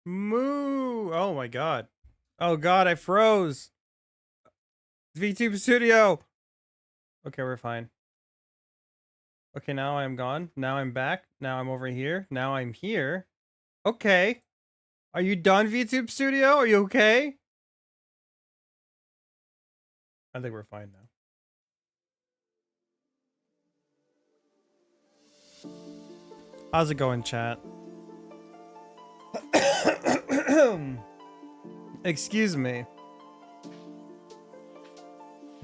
Moo! Oh my god. Oh god, I froze. VTube Studio. Okay, we're fine. Okay, now I'm gone. Now I'm back. Now I'm over here. Now I'm here. Okay. Are you done, VTube Studio? Are you okay? I think we're fine now. How's it going, chat? Excuse me.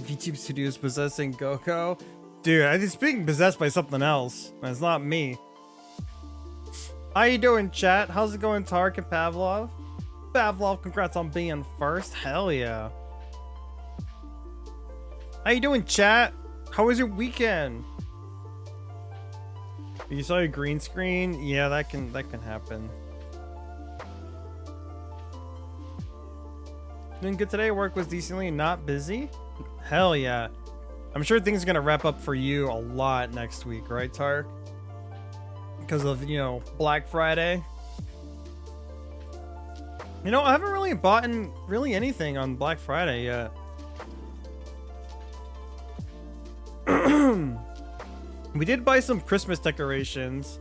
VTube Studio is possessing Goko? Dude, I just being possessed by something else. It's not me. How you doing, chat? How's it going, Tark and Pavlov? Pavlov, congrats on being first. Hell yeah. How you doing, chat? How was your weekend? You saw your green screen? Yeah, that can happen. Doing good today. Work was decently not busy. Hell yeah. I'm sure things are gonna wrap up for you a lot next week, right, Tark? Because of, you know, Black Friday. You know, I haven't really bought really anything on Black Friday yet. We did buy some Christmas decorations.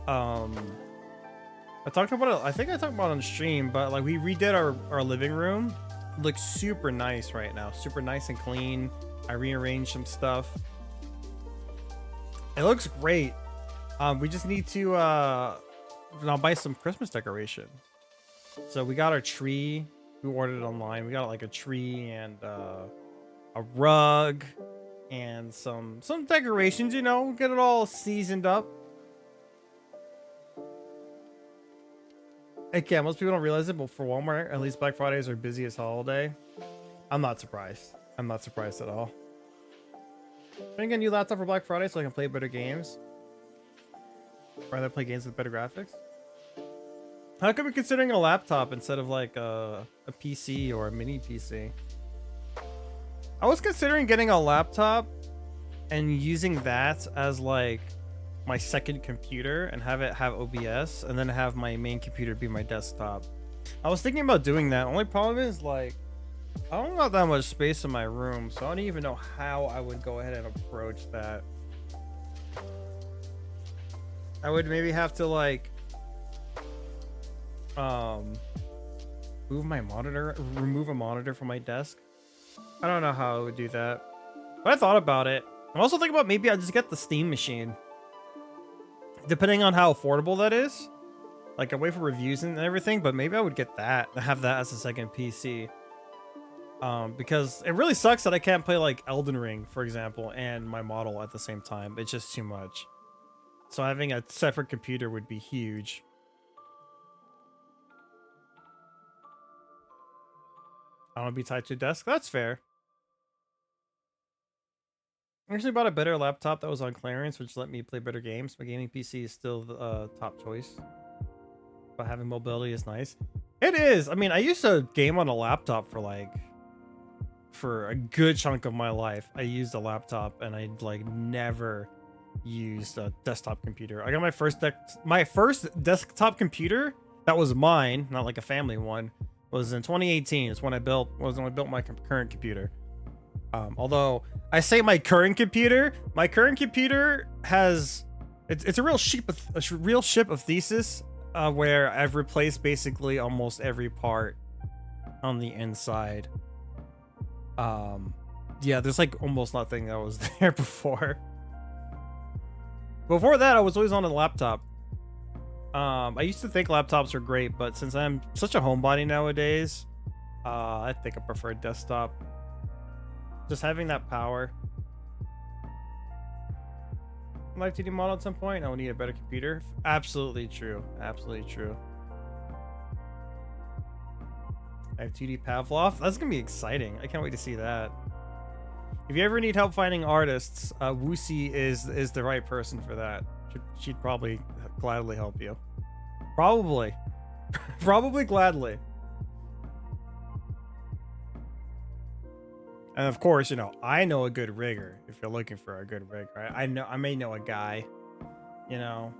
I talked about it, I think I talked about it on stream, but like we redid our living room. It looks super nice right now. Super nice and clean. I rearranged some stuff. It looks great. We just need to now buy some Christmas decorations. So we got our tree. We ordered it online. We got like a tree and a rug and some decorations, you know, get it all seasoned up. Again, most people don't realize it, but for Walmart, at least Black Fridays are busy as holiday. I'm not surprised. I'm not surprised at all. I'm gonna get a new laptop for Black Friday so I can play better games. Rather play games with better graphics. How come we're considering a laptop instead of like a PC or a mini PC? I was considering getting a laptop and using that as like my second computer and have it have OBS and then have my main computer be my desktop. I was thinking about doing that. Only problem is like I don't got that much space in my room, so I don't even know how I would go ahead and approach that. I would maybe have to like move my monitor, remove a monitor from my desk. I don't know how I would do that, but I thought about it. I'm also thinking about maybe I just get the Steam machine, depending on how affordable that is. Like I wait for reviews and everything, but maybe I would get that and have that as a second PC. Because it really sucks that I can't play like Elden Ring, for example, and my model at the same time. It's just too much. So having a separate computer would be huge. I don't want to be tied to a desk. That's fair. I actually bought a better laptop that was on clearance, which let me play better games. My gaming PC is still the top choice, but having mobility is nice. It is. I mean, I used to game on a laptop for a good chunk of my life. I used a laptop, and I like never used a desktop computer. I got my first desktop computer that was mine, not like a family one, was in 2018. It's when I built my current computer. Although I say my current computer has it's a real ship of thesis where I've replaced basically almost every part on the inside. Yeah, there's like almost nothing that was there before. Before that, I was always on a laptop. I used to think laptops were great, but since I'm such a homebody nowadays, I think I prefer a desktop. Just having that power. Live 2D model at some point, I will need a better computer. Absolutely true. Absolutely true. I have 2D Pavlov. That's gonna be exciting. I can't wait to see that. If you ever need help finding artists, Woosie is the right person for that. She'd probably gladly help you. Probably. Probably gladly. And of course, you know, I know a good rigger if you're looking for a good rig, right? I may know a guy, you know.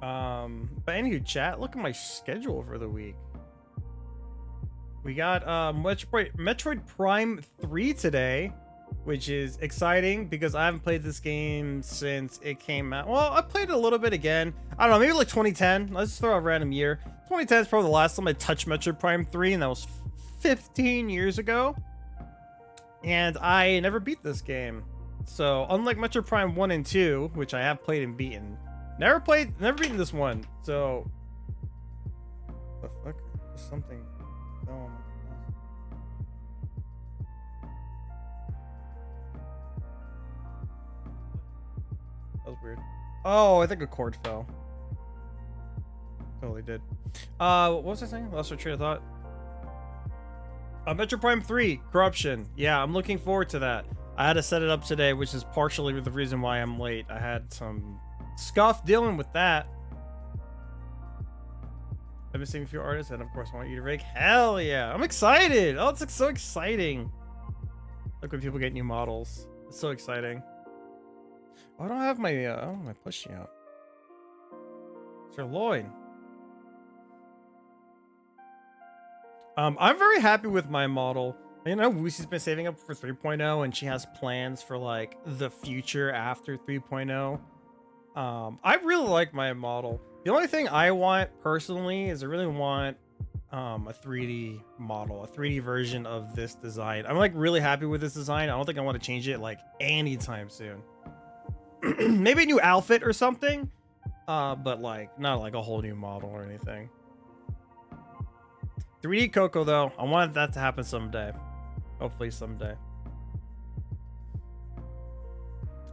But anywho, chat, look at my schedule for the week. We got Metroid Prime 3 today, which is exciting because I haven't played this game since it came out. Well, I played it a little bit again. I don't know, maybe like 2010. Let's throw a random year. 2010 is probably the last time I touched Metroid Prime 3, and that was 15 years ago. And I never beat this game. So, unlike Metroid Prime 1 and 2, which I have played and beaten, never beaten this one. So, the fuck? There's something going. That was weird. Oh, I think a cord fell. Totally did. What was I saying? Lost my train of thought. Metroid Prime 3, Corruption. Yeah, I'm looking forward to that. I had to set it up today, which is partially the reason why I'm late. I had some scuff dealing with that. I've been seeing a few artists, and of course I want you to rig. Hell yeah, I'm excited. Oh, it's like so exciting. Look when people get new models. It's so exciting. Oh, I don't have my my pushing out. Sir Lloyd. I'm very happy with my model. You know, Woosie's been saving up for 3.0, and she has plans for like the future after 3.0. I really like my model. The only thing I want personally is I really want a 3D model, a 3D version of this design. I'm like really happy with this design. I don't think I want to change it like anytime soon. Maybe a new outfit or something, but like not like a whole new model or anything. 3D Coco though, I want that to happen someday. Hopefully someday.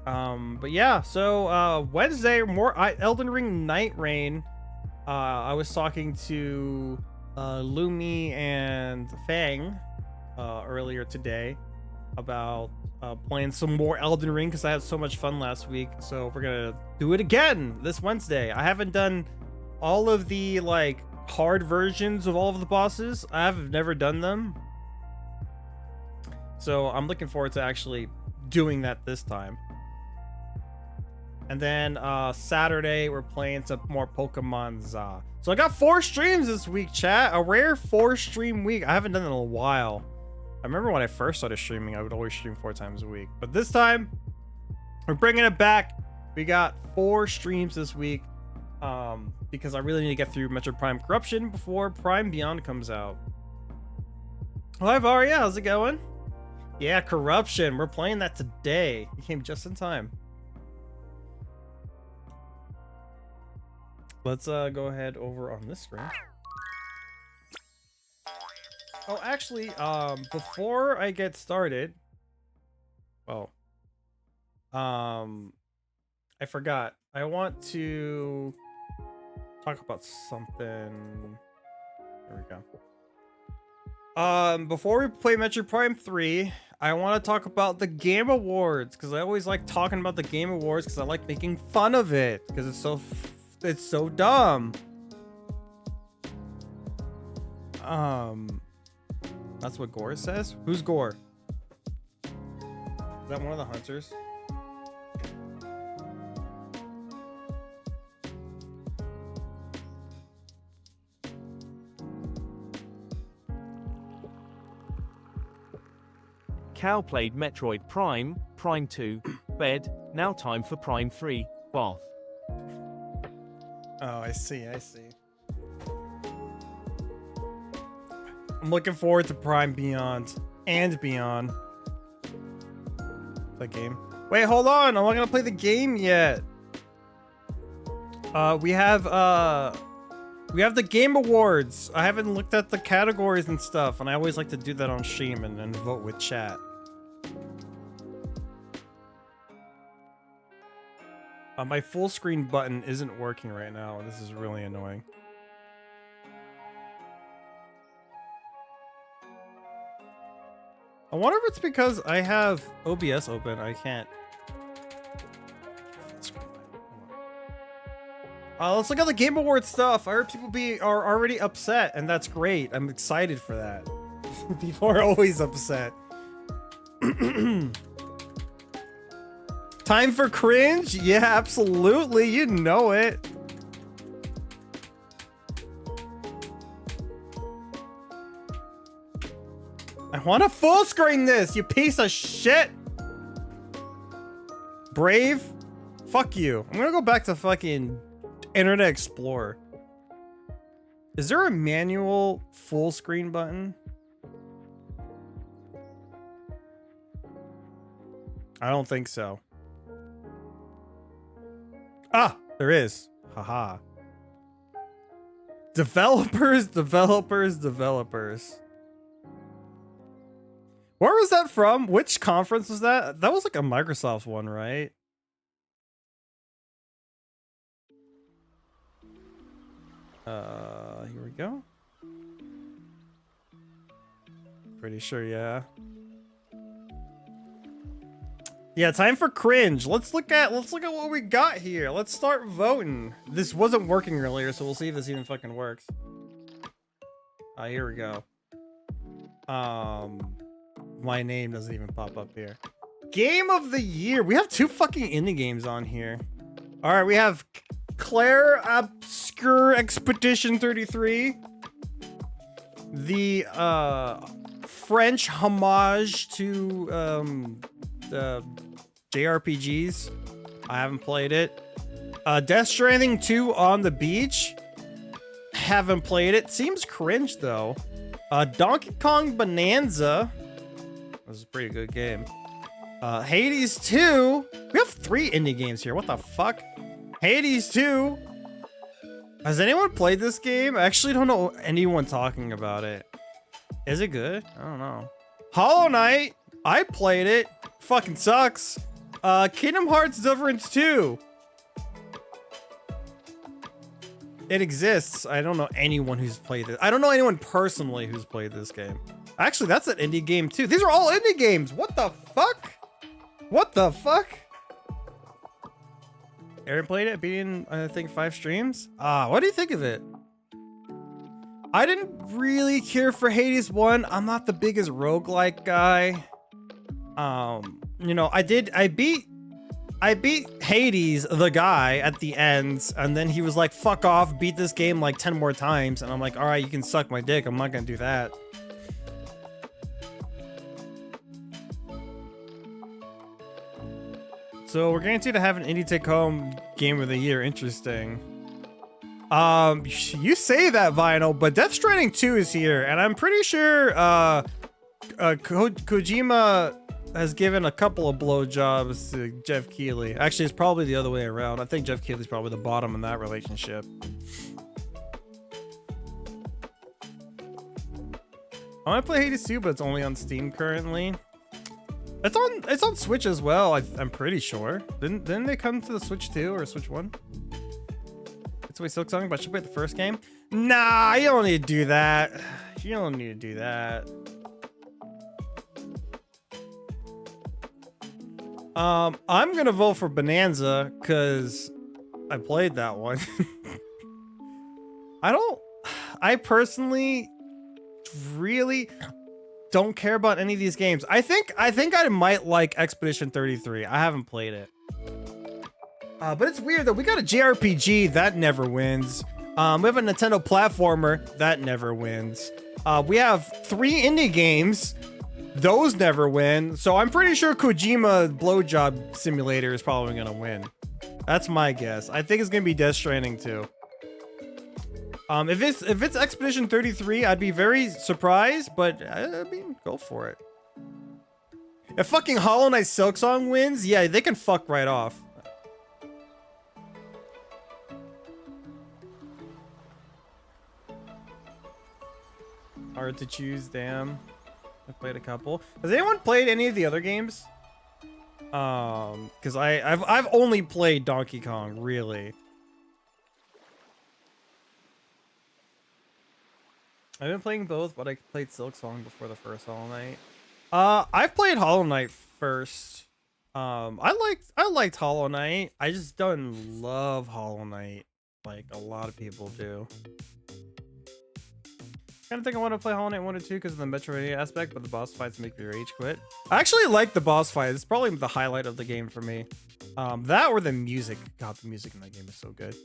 But yeah, so Wednesday, more Elden Ring Night Rain. I was talking to Lumi and Fang earlier today about playing some more Elden Ring because I had so much fun last week. So we're gonna do it again this Wednesday. I haven't done all of the like hard versions of all of the bosses. I've never done them. So I'm looking forward to actually doing that this time. And then Saturday, we're playing some more Pokemon Za. So I got 4 streams this week, chat. A rare 4-stream week. I haven't done it in a while. I remember when I first started streaming, I would always stream 4 times a week. But this time, we're bringing it back. We got 4 streams this week. Because I really need to get through Metroid Prime Corruption before Prime Beyond comes out. Hi, Varia. How's it going? Yeah, Corruption. We're playing that today. You came just in time. Let's go ahead over on this screen. Oh, actually, before I get started, well, I forgot. I want to talk about something. There we go. Before we play Metroid Prime 3, I want to talk about the Game Awards because I always like talking about the Game Awards because I like making fun of it because it's so dumb. That's what Gore says. Who's Gore? Is that one of the hunters? Cow played Metroid Prime, Prime 2, bed, now time for Prime 3, bath. Oh, I see. I'm looking forward to Prime Beyond and Beyond. That game. Wait, hold on. I'm not gonna play the game yet. We have the Game Awards. I haven't looked at the categories and stuff, and I always like to do that on stream and then vote with chat. My full screen button isn't working right now. This is really annoying. I wonder if it's because I have OBS open. I can't. Let's look at the Game Awards stuff. I heard people are already upset, and that's great. I'm excited for that. People are always upset. Time for cringe? Yeah, absolutely. You know it. I want to full screen this, you piece of shit. Brave? Fuck you. I'm gonna go back to fucking Internet Explorer. Is there a manual full screen button? I don't think so. Ah, there is. Haha. Developers. Where was that from? Which conference was that? That was like a Microsoft one, right? Here we go. Pretty sure, yeah. Yeah, time for cringe. Let's look at what we got here. Let's start voting. This wasn't working earlier, so we'll see if this even fucking works. Here we go. My name doesn't even pop up here. Game of the year. We have 2 fucking indie games on here. All right, we have Claire Obscure Expedition 33. The French homage to the JRPGs. I haven't played it. Death Stranding 2 on the beach. Haven't played it. Seems cringe though. Donkey Kong Bonanza. This is a pretty good game. Hades 2. We have 3 indie games here. What the fuck? Hades 2. Has anyone played this game? I actually don't know anyone talking about it. Is it good? I don't know. Hollow Knight. I played it. Fucking sucks. Kingdom Hearts Deliverance 2. It exists. I don't know anyone who's played it. I don't know anyone personally who's played this game. Actually, that's an indie game too. These are all indie games. What the fuck? What the fuck? Aaron played it, being I think 5 streams. What do you think of it? I didn't really care for Hades 1. I'm not the biggest roguelike guy. You know, I beat Hades, the guy, at the end, and then he was like, fuck off, beat this game like 10 more times. And I'm like, all right, you can suck my dick. I'm not gonna do that. So we're guaranteed to have an indie take home game of the year. Interesting. You say that, Vinyl, but Death Stranding 2 is here, and I'm pretty sure Kojima has given a couple of blowjobs to Jeff Keighley. Actually, it's probably the other way around. I think Jeff Keighley's probably the bottom in that relationship. I want to play Hades 2, but it's only on Steam currently. It's on Switch as well. I'm pretty sure. Didn't they come to the Switch 2 or Switch 1? It's way Silksong, but I should play the first game. Nah, you don't need to do that. You don't need to do that. I'm gonna vote for Bonanza because I played that one. I personally really don't care about any of these games. I think I might like Expedition 33. I haven't played it. But it's weird though. We got a JRPG that never wins. We have a Nintendo platformer that never wins. We have 3 indie games. Those never win. So I'm pretty sure Kojima Blowjob Simulator is probably gonna win. That's my guess. I think it's gonna be Death Stranding 2. If it's Expedition 33, I'd be very surprised, but I mean, go for it. If fucking Hollow Knight Silksong wins, yeah, they can fuck right off. Hard to choose, damn. I played a couple. Has anyone played any of the other games? Because I've only played Donkey Kong, really. I've been playing both, but I played Silksong before the first Hollow Knight. I've played Hollow Knight first. I liked Hollow Knight. I just don't love Hollow Knight like a lot of people do. I kind of think I want to play Hollow Knight 1 or 2 because of the Metroid aspect, but the boss fights make me rage quit. I actually like the boss fight. It's probably the highlight of the game for me. That or the music. God, the music in that game is so good.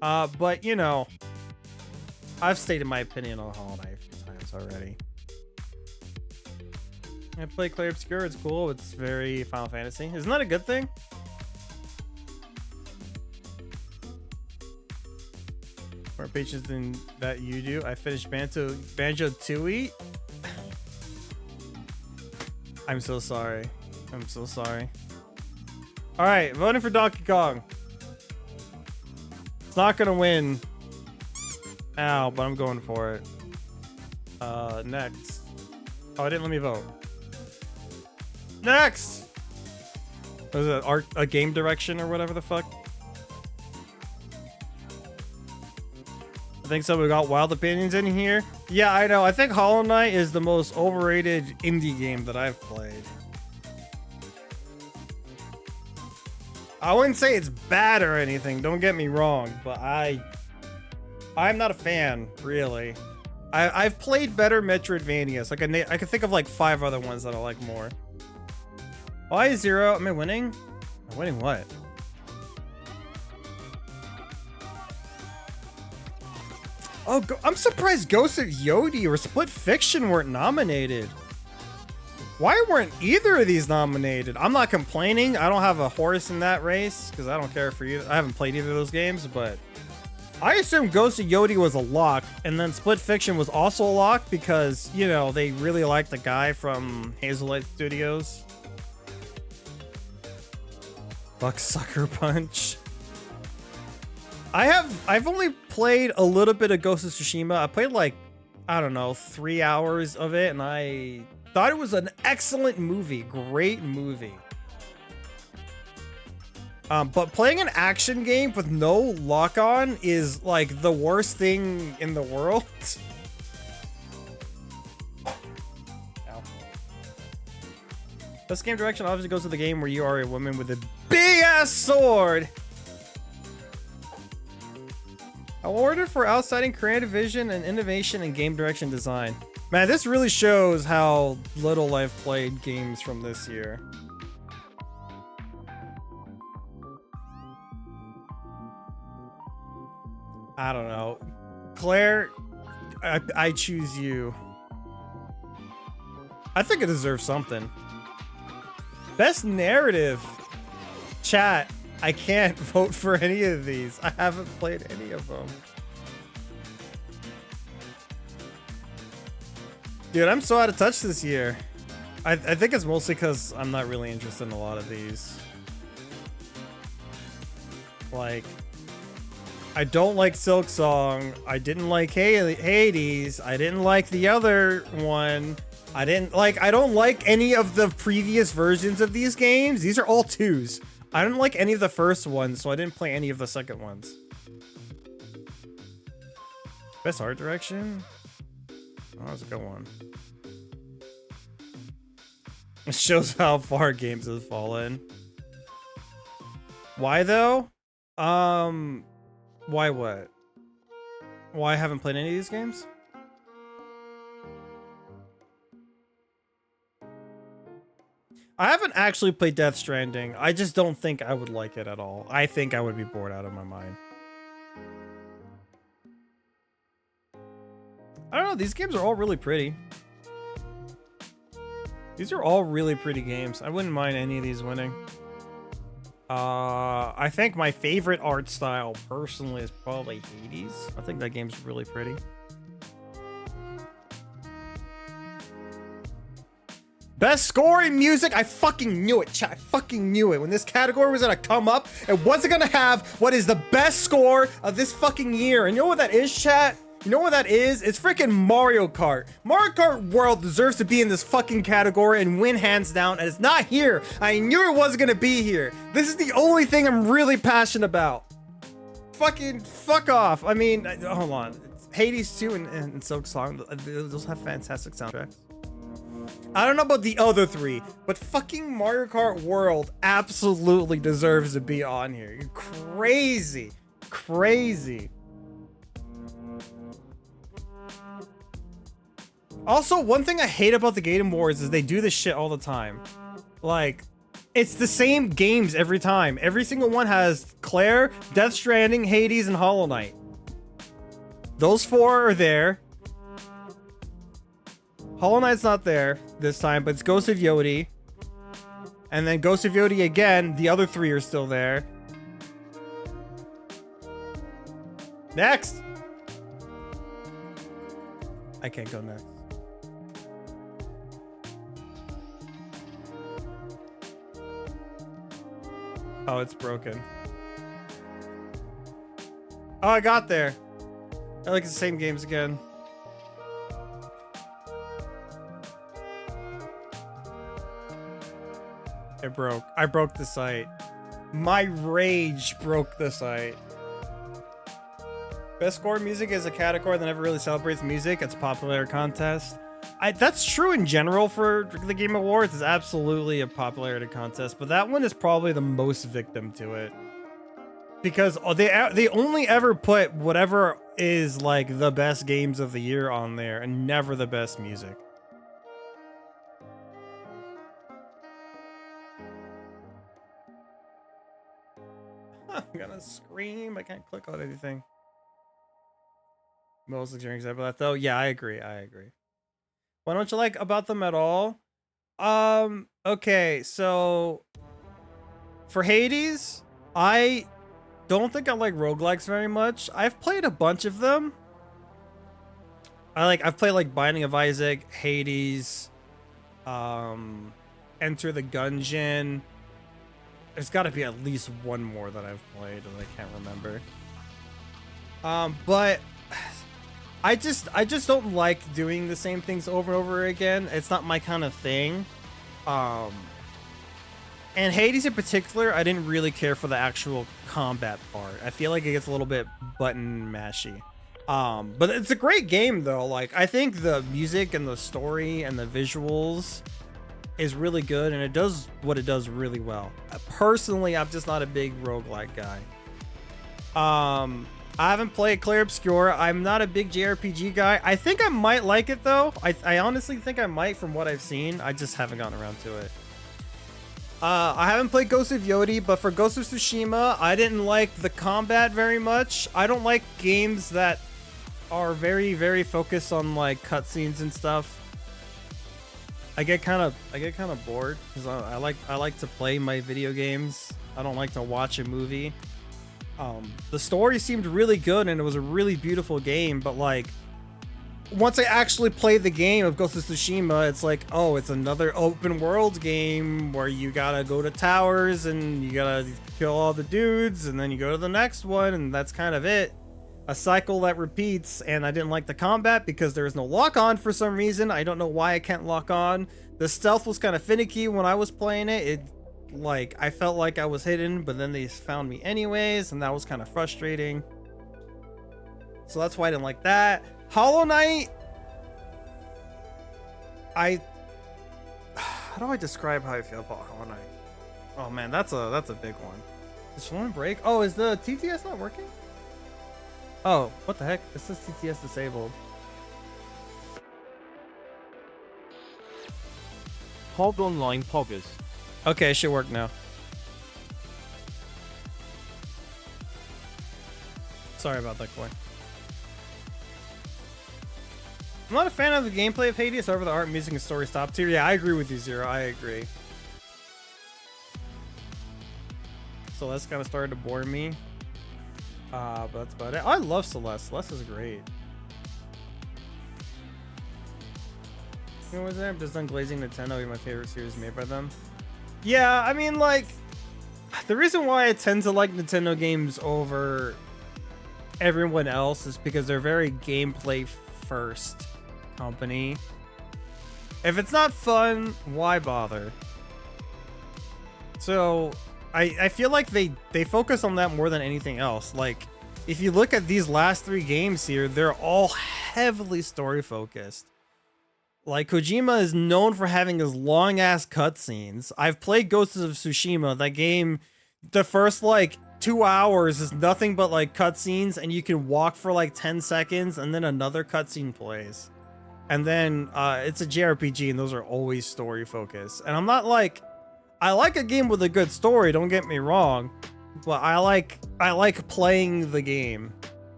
But you know, I've stated my opinion on Hollow Knight a few times already. I play Clay Obscure. It's cool. It's very Final Fantasy. Isn't that a good thing? More patience than that you do. I finished Banjo Tooie. I'm so sorry. I'm so sorry. All right, voting for Donkey Kong. It's not gonna win. Ow, but I'm going for it. Next. Oh, it didn't let me vote. Next. Was it a game direction or whatever the fuck? I think so. We got wild opinions in here. Yeah, I know. I think Hollow Knight is the most overrated indie game that I've played. I wouldn't say it's bad or anything. Don't get me wrong, but I'm not a fan, really. I've played better Metroidvanias. Like I can think of like 5 other ones that I like more. Why is 0? Am I winning? Am I winning what? Oh, I'm surprised Ghost of Yodi or Split Fiction weren't nominated. Why weren't either of these nominated? I'm not complaining. I don't have a horse in that race because I don't care for either. I haven't played either of those games, but I assume Ghost of Yodi was a lock, and then Split Fiction was also a lock because, you know, they really like the guy from Hazelight Studios. Fuck Sucker Punch. I've only played a little bit of Ghost of Tsushima. I played like, I don't know, 3 hours of it, and I thought it was an excellent movie. Great movie. But playing an action game with no lock-on is like the worst thing in the world. Ow. This game direction obviously goes to the game where you are a woman with a big-ass sword. Awarded for outstanding creative vision and innovation in game direction design. Man, this really shows how little I've played games from this year. I don't know. Claire, I choose you. I think it deserves something. Best narrative. Chat, I can't vote for any of these. I haven't played any of them. Dude, I'm so out of touch this year. I think it's mostly because I'm not really interested in a lot of these. Like, I don't like Silk Song. I didn't like Hades. I didn't like the other one. I don't like any of the previous versions of these games. These are all 2s. I didn't like any of the first ones, so I didn't play any of the second ones. Best art direction? Oh, that's a good one. It shows how far games have fallen. Why though? Why what? Why I haven't played any of these games? I haven't actually played Death Stranding. I just don't think I would like it at all. I think I would be bored out of my mind. I don't know. These games are all really pretty. These are all really pretty games. I wouldn't mind any of these winning. I think my favorite art style personally is probably Hades. I think that game's really pretty. Best score in music? I fucking knew it, chat. I fucking knew it. When this category was gonna come up, it wasn't gonna have what is the best score of this fucking year. And you know what that is, chat? You know what that is? It's freaking Mario Kart. Mario Kart World deserves to be in this fucking category and win hands down, and it's not here. I knew it wasn't gonna be here. This is the only thing I'm really passionate about. Fucking fuck off. I mean, hold on. Hades 2 and Silk Song, those have fantastic soundtracks. I don't know about the other 3, but fucking Mario Kart World absolutely deserves to be on here. You're crazy. Crazy. Also, one thing I hate about the Game Awards is they do this shit all the time. Like, it's the same games every time. Every single one has Claire, Death Stranding, Hades, and Hollow Knight. Those 4 are there. Hollow Knight's not there this time, but it's Ghost of Yodi. And then Ghost of Yodi again. The other 3 are still there. Next! I can't go next. Oh, it's broken. Oh, I got there. I like the same games again. It broke. I broke the site. My rage broke the site. Best score music is a category that never really celebrates music. It's a popular contest. That's true in general for the Game Awards. It's absolutely a popularity contest, but that one is probably the most victim to it. Because they only ever put whatever is like the best games of the year on there and never the best music. I'm gonna scream. I can't click on anything. Most luxurious example of that though. Yeah, I agree. What don't you like about them at all? Okay, so for Hades, I don't think I like roguelikes very much. I've played a bunch of them. I've played like Binding of Isaac, Hades, Enter the Gungeon. There's got to be at least one more that I've played that I can't remember. But I just don't like doing the same things over and over again. It's not my kind of thing. And Hades in particular, I didn't really care for the actual combat part. I feel like it gets a little bit button mashy. But it's a great game though. Like, I think the music and the story and the visuals is really good, and it does what it does really well. Personally, I'm just not a big roguelike guy. I haven't played Clair Obscur. I'm not a big JRPG guy. I think I might like it though. I honestly think I might from what I've seen. I just haven't gotten around to it. I haven't played Ghost of Yodi, but for Ghost of Tsushima, I didn't like the combat very much. I don't like games that are very, very focused on like cutscenes and stuff. I get kind of bored because I like to play my video games. I don't like to watch a movie. The story seemed really good and it was a really beautiful game, but like once I actually played the game of Ghost of Tsushima, it's like, oh, it's another open world game where you gotta go to towers and you gotta kill all the dudes and then you go to the next one and that's kind of it. A cycle that repeats, and I didn't like the combat because there is no lock on for some reason. I don't know why I can't lock on. The stealth was kind of finicky when I was playing it. Like, I felt like I was hidden, but then they found me anyways, and that was kind of frustrating. So that's why I didn't like that. Hollow Knight, how do I describe how I feel about Hollow Knight? Oh man, that's a big one. Does one break? Oh, is the TTS not working? Oh, what the heck? It says TTS disabled. Hog online poggers. Okay, it should work now. Sorry about that, Koi. I'm not a fan of the gameplay of Hades, however the art, music, and story is top tier. Yeah, I agree with you, Zero. I agree. So that's kind of started to bore me. But that's about it. I love Celeste. Celeste is great. You know what's there? Just done Glazing Nintendo, be my favorite series made by them. Yeah, I mean, like, the reason why I tend to like Nintendo games over everyone else is because they're very gameplay first company. If it's not fun, why bother? So I feel like they focus on that more than anything else. Like, if you look at these last 3 games here, they're all heavily story focused. Like, Kojima is known for having his long ass cutscenes. I've played Ghost of Tsushima. That game, the first like 2 hours is nothing but like cutscenes, and you can walk for like 10 seconds and then another cutscene plays. And then it's a JRPG and those are always story focused. And I'm not like, I like a game with a good story, don't get me wrong, but I like playing the game.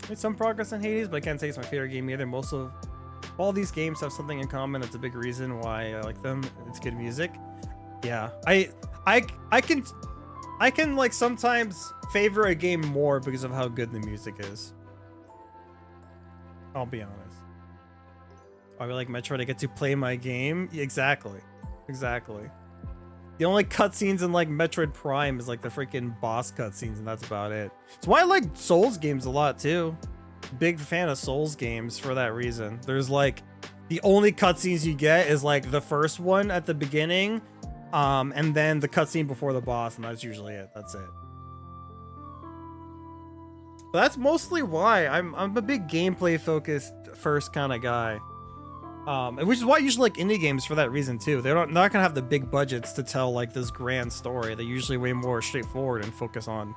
Made some progress in Hades, but I can't say it's my favorite game either. Most of all these games have something in common. That's a big reason why I like them. It's good music. Yeah, I can like sometimes favor a game more because of how good the music is. I'll be honest. I really like Metroid. I get to play my game. Exactly. Exactly. The only cutscenes in like Metroid Prime is like the freaking boss cutscenes, and that's about it. That's why I like Souls games a lot too. Big fan of Souls games for that reason. There's like the only cutscenes you get is like the first one at the beginning, and then the cutscene before the boss, and that's usually it. That's it. But that's mostly why I'm a big gameplay focused first kind of guy. Which is why I usually like indie games for that reason too. They're not gonna have the big budgets to tell like this grand story. They're usually way more straightforward and focus on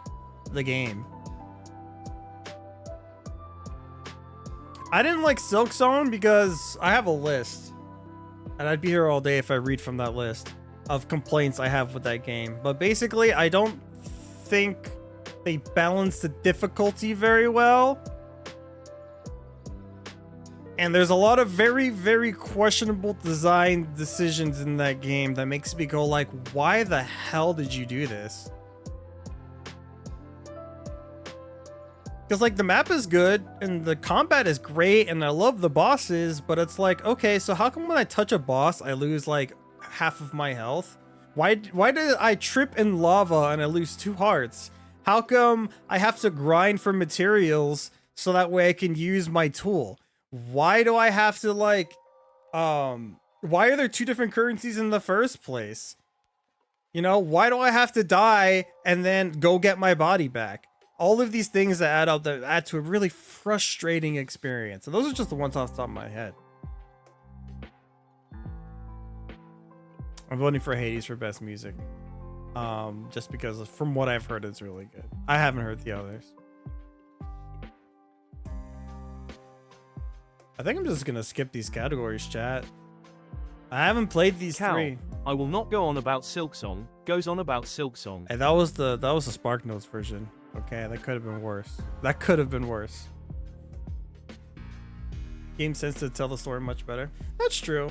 the game. I didn't like Silk Zone because I have a list, and I'd be here all day if I read from that list of complaints I have with that game. But basically, I don't think they balance the difficulty very well. And there's a lot of very, very questionable design decisions in that game that makes me go like, why the hell did you do this? Because like the map is good and the combat is great and I love the bosses, but it's like, okay, so how come when I touch a boss, I lose like half of my health? Why did I trip in lava and I lose 2 hearts? How come I have to grind for materials so that way I can use my tool? Why do I have to like, why are there 2 different currencies in the first place? You know, why do I have to die and then go get my body back? All of these things that add up that add to a really frustrating experience. And those are just the ones off the top of my head. I'm voting for Hades for best music. Just because from what I've heard, it's really good. I haven't heard the others. I think I'm just gonna skip these categories, chat. I haven't played these 3. I will not go on about Silksong. Goes on about Silksong. Hey, that was the Spark Notes version. Okay, that could have been worse. That could have been worse. Game sense to tell the story much better. That's true.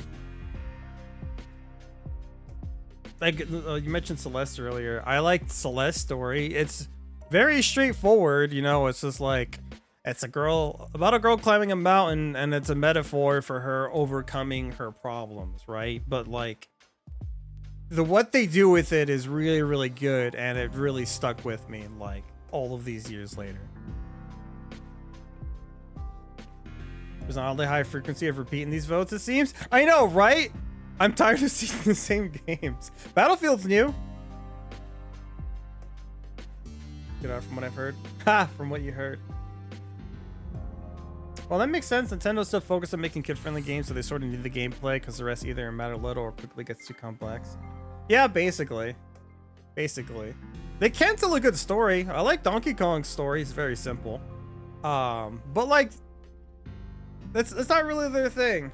Like you mentioned Celeste earlier. I liked Celeste's story. It's very straightforward. You know, it's just like it's about a girl climbing a mountain, and it's a metaphor for her overcoming her problems, right? But like what they do with it is really, really good, and it really stuck with me like all of these years later. There's an oddly high frequency of repeating these votes, it seems. I know, right? I'm tired of seeing the same games. Battlefield's new. Good enough from what I've heard. Ha! From what you heard. Well, that makes sense. Nintendo's still focused on making kid-friendly games, so they sort of need the gameplay because the rest either matter little or quickly gets too complex. Yeah, basically. Basically. They can tell a good story. I like Donkey Kong's story. It's very simple. But like, it's not really their thing.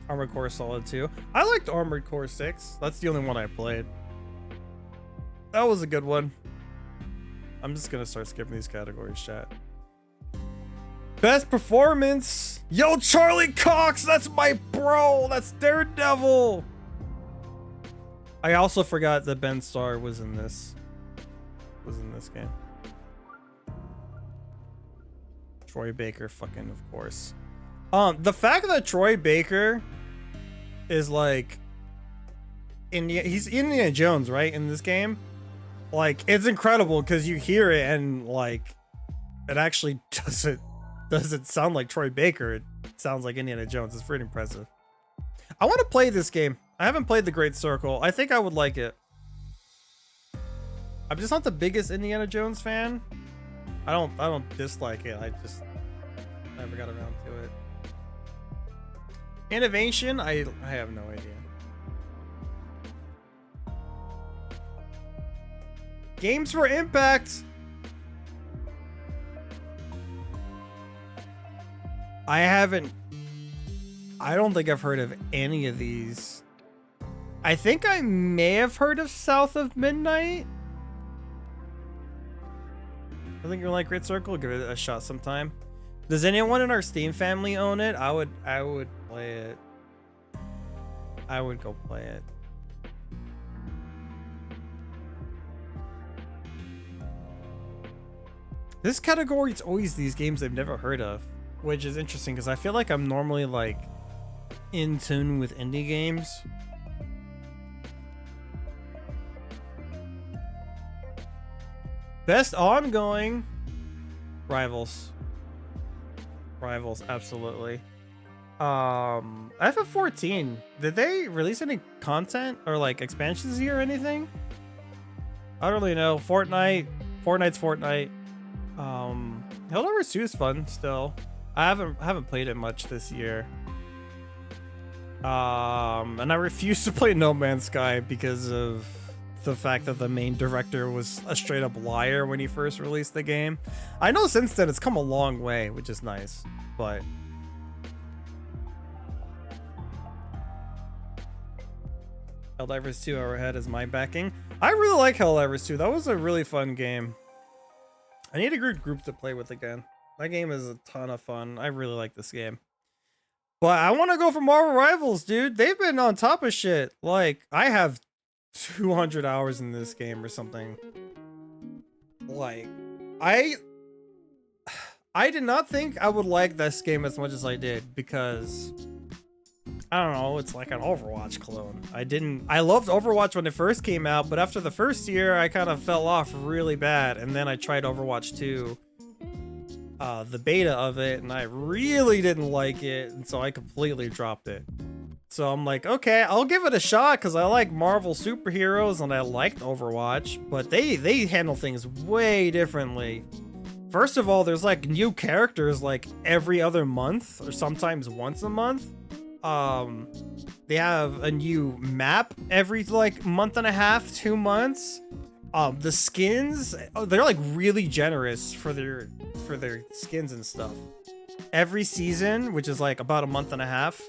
Armored Core Solid 2. I liked Armored Core 6. That's the only one I played. That was a good one. I'm just gonna start skipping these categories, chat. Best performance. Yo, Charlie Cox, that's my bro. That's Daredevil. I also forgot that Ben Starr was in this game. Troy Baker, fucking of course. The fact that Troy Baker is like he's Indiana Jones, right, in this game, like it's incredible because you hear it and like it actually doesn't sound like Troy Baker. It sounds like Indiana Jones. It's pretty impressive. I want to play this game. I haven't played The Great Circle. I think I would like it. I'm just not the biggest Indiana Jones fan. I don't dislike it. I just never got around to it. Innovation? I have no idea. Games for Impact. I don't think I've heard of any of these. I think I may have heard of South of Midnight. I think you like Great Circle. Give it a shot sometime. Does anyone in our Steam family own it? I would play it. I would go play it. This category is always these games I've never heard of, which is interesting because I feel like I'm normally like in tune with indie games. Best ongoing, Rivals. Rivals, absolutely. FF14, did they release any content or like expansions here or anything? I don't really know. Fortnite's Fortnite. Helldivers 2 is fun still. I haven't played it much this year. And I refuse to play No Man's Sky because of the fact that the main director was a straight up liar when he first released the game. I know since then it's come a long way, which is nice, but Helldivers 2 Overhead is my backing. I really like Helldivers 2. That was a really fun game. I need a good group to play with again. That game is a ton of fun. I really like this game. But I want to go for Marvel Rivals, dude. They've been on top of shit. Like, I have 200 hours in this game or something. Like, I did not think I would like this game as much as I did because I don't know, it's like an Overwatch clone. I loved Overwatch when it first came out, but after the first year I kind of fell off really bad, and then I tried Overwatch 2, the beta of it, and I really didn't like it, and so I completely dropped it. So I'm like, okay, I'll give it a shot because I like Marvel superheroes and I liked Overwatch, but they handle things way differently. First of all, there's like new characters like every other month or sometimes once a month. They have a new map every like month and a half, 2 months. The skins, they're like really generous for their skins and stuff. Every season, which is like about a month and a half,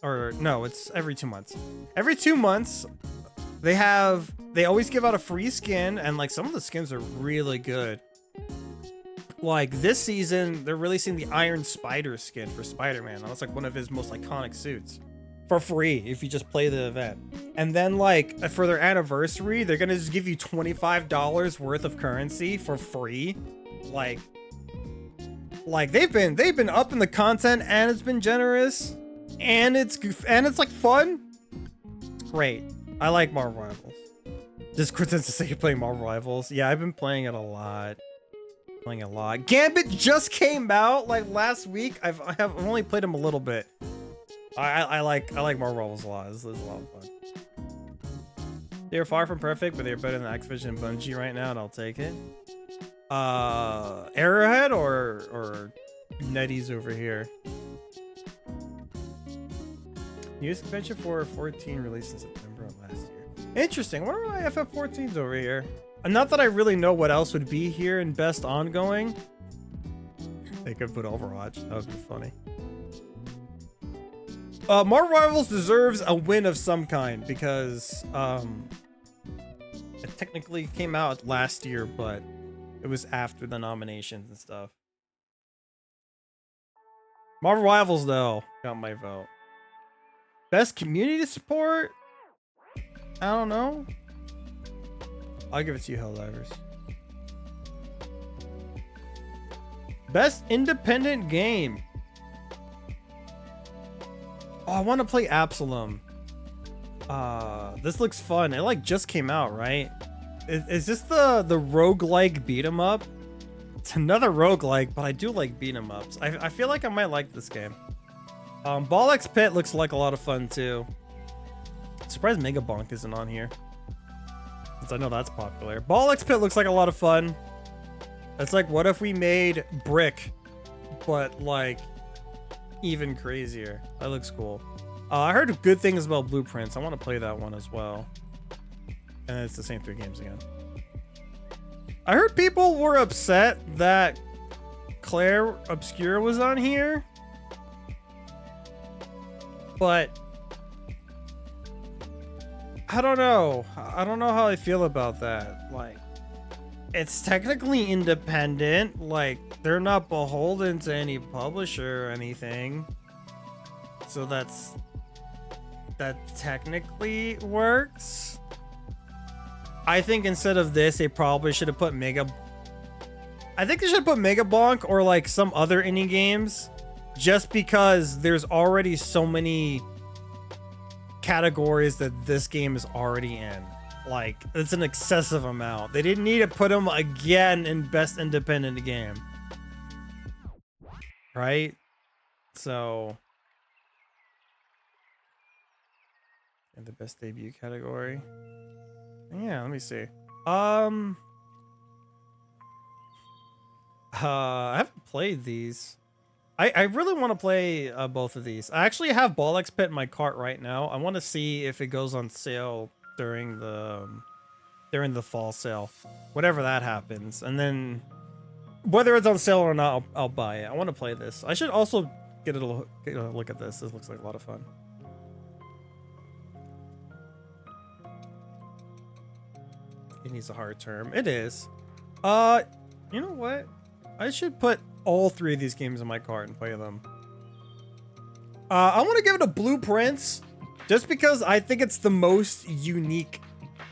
or no, it's every 2 months. Every 2 months, they always give out a free skin, and like some of the skins are really good. Like this season, they're releasing the Iron Spider skin for Spider-Man. That's like one of his most iconic suits for free if you just play the event. And then like for their anniversary, they're gonna just give you $25 worth of currency for free. Like they've been upping the content, and it's been generous, and it's like fun. It's great. I like Marvel Rivals. This pretends to say you're playing Marvel Rivals. Yeah, I've been playing it a lot. Gambit just came out like last week. I've only played him a little bit. I like Marvel Rivals a lot. This is a lot of fun. They're far from perfect, but they're better than Activision and Bungie right now, and I'll take it. Arrowhead or Nettie's over here. News expansion for 14 released in September of last year. Interesting. Where are my FF14s over here? Not that I really know what else would be here in best ongoing. They could put Overwatch. That would be funny. Marvel Rivals deserves a win of some kind because it technically came out last year, but it was after the nominations and stuff. Marvel Rivals though got my vote. Best community support? I don't know. I'll give it to you, Helldivers. Best independent game. Oh, I want to play Absalom. This looks fun. It like just came out, right? Is this the roguelike beat 'em up? It's another roguelike, but I do like beat 'em ups. I feel like I might like this game. Ball X Pit looks like a lot of fun too. Surprised Mega Bonk isn't on here, since I know that's popular. Ball X Pit looks like a lot of fun. It's like, what if we made Brick, but like even crazier? That looks cool. I heard good things about Blueprints. I want to play that one as well. And it's the same 3 games again. I heard people were upset that Claire Obscura was on here, but I don't know. I don't know how I feel about that. Like, it's technically independent. Like, they're not beholden to any publisher or anything. So that technically works. I think instead of this, they probably should have put I think they should have put Mega Bonk or like some other indie games, just because there's already so many categories that this game is already in. Like, it's an excessive amount. They didn't need to put them again in Best Independent Game. Right? So, in the Best Debut category. Yeah, let me see. I haven't played these. I really want to play both of these. I actually have Ball X Pit in my cart right now. I want to see if it goes on sale during the fall sale, whatever that happens, and then whether it's on sale or not, I'll buy it. I want to play this. I should also get a look at this. This looks like a lot of fun. It needs a hard term. It is. You know what? I should put all 3 of these games in my cart and play them. I want to give it a Blueprints, just because I think it's the most unique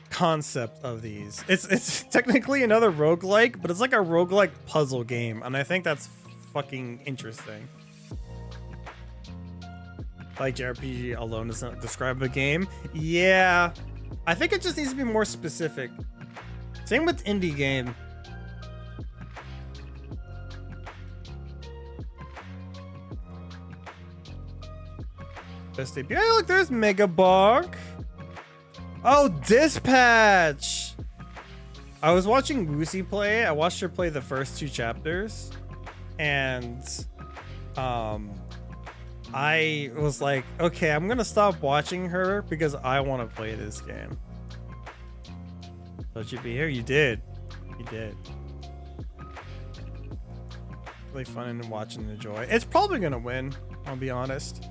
concept of these. It's technically another roguelike, but it's like a roguelike puzzle game, and I think that's fucking interesting. Like JRPG alone doesn't describe a game. Yeah, I think it just needs to be more specific. Same with indie game. Best debut. Hey, look, there's Mega Bonk. Oh, Dispatch. I was watching Lucy play. I watched her play the first 2 chapters, and I was like, okay, I'm gonna stop watching her because I want to play this game. Thought you'd be here. You did. You did. Really fun and watch and enjoy. It's probably gonna win, I'll be honest.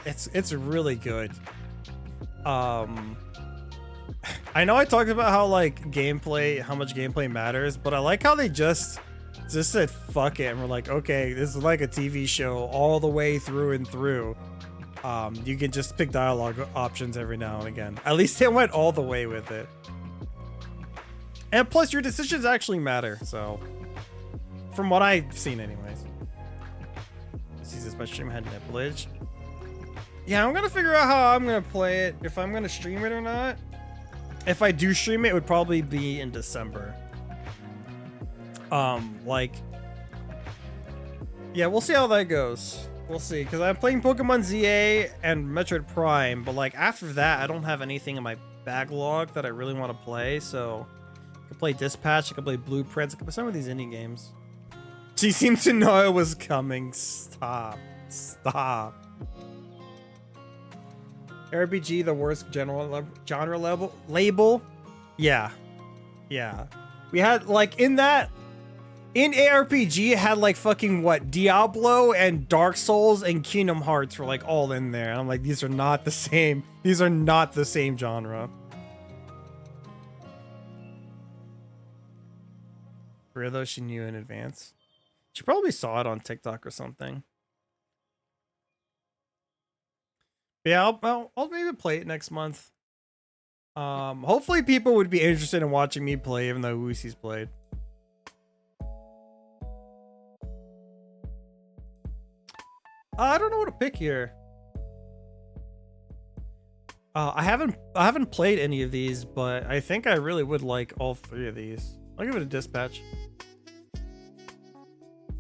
It's really good. I know I talked about how like how much gameplay matters, but I like how they just said fuck it and we're like, okay, this is like a TV show all the way through and through. You can just pick dialogue options every now and again. At least they went all the way with it. And plus your decisions actually matter, so from what I've seen anyways. This my stream had nipplage. Yeah, I'm gonna figure out how I'm gonna play it, if I'm gonna stream it or not. If I do stream it, it would probably be in December. Yeah, we'll see how that goes. We'll see, because I'm playing Pokemon ZA and Metroid Prime, but like after that, I don't have anything in my backlog that I really want to play, so I could play Dispatch, I could play Blueprints, I could play some of these indie games. She seemed to know it was coming. Stop. Stop. RPG, the worst genre label? Yeah. Yeah. We had, like, in ARPG, it had, like, fucking, what, Diablo and Dark Souls and Kingdom Hearts were, like, all in there. And I'm like, these are not the same. These are not the same genre. For those she knew in advance. She probably saw it on TikTok or something. Yeah, I'll maybe play it next month. Hopefully people would be interested in watching me play, even though Woosie's played. I don't know what to pick here. I haven't played any of these, but I think I really would like all 3 of these. I'll give it a Dispatch.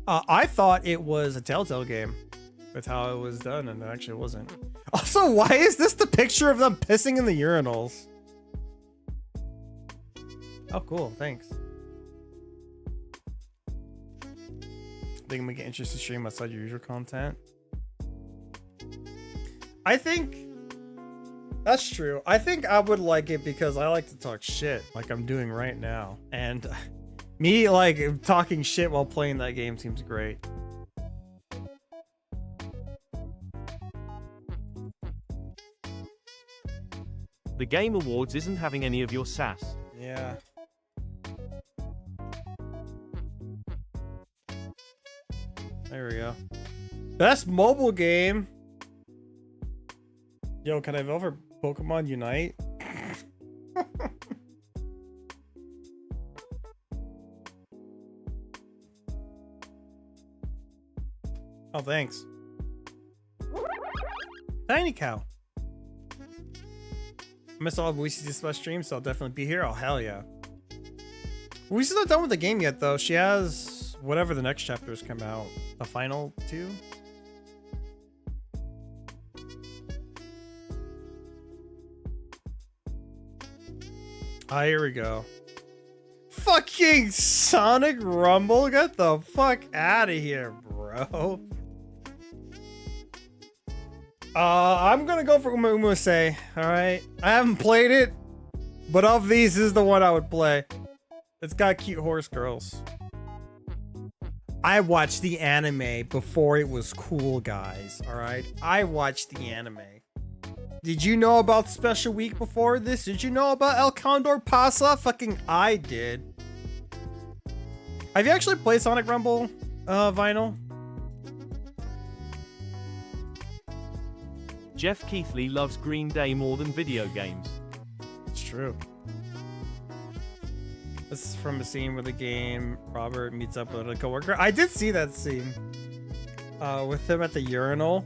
I thought it was a Telltale game with how it was done, and it actually wasn't. Also, why is this the picture of them pissing in the urinals? Oh, cool. Thanks. Think it make it interesting to stream outside your usual content? I think that's true. I think I would like it because I like to talk shit like I'm doing right now. And me, like, talking shit while playing that game seems great. The Game Awards isn't having any of your sass. Yeah. There we go. Best mobile game. Yo, can I vote for Pokemon Unite? Oh, thanks. Tiny Cow. I missed all of Lucy's Smash stream, so I'll definitely be here. Oh, hell yeah. Lucy's not done with the game yet, though. She has whatever the next chapters come out. The final 2? Ah, here we go. Fucking Sonic Rumble? Get the fuck out of here, bro. I'm gonna go for Uma Umuse, alright? I haven't played it, but of these, this is the one I would play. It's got cute horse girls. I watched the anime before it was cool, guys, alright? I watched the anime. Did you know about Special Week before this? Did you know about El Condor Pasa? Fucking I did. Have you actually played Sonic Rumble, Vinyl? Jeff Keithley loves Green Day more than video games. It's true. This is from a scene where the game Robert meets up with a coworker. I did see that scene with him at the urinal.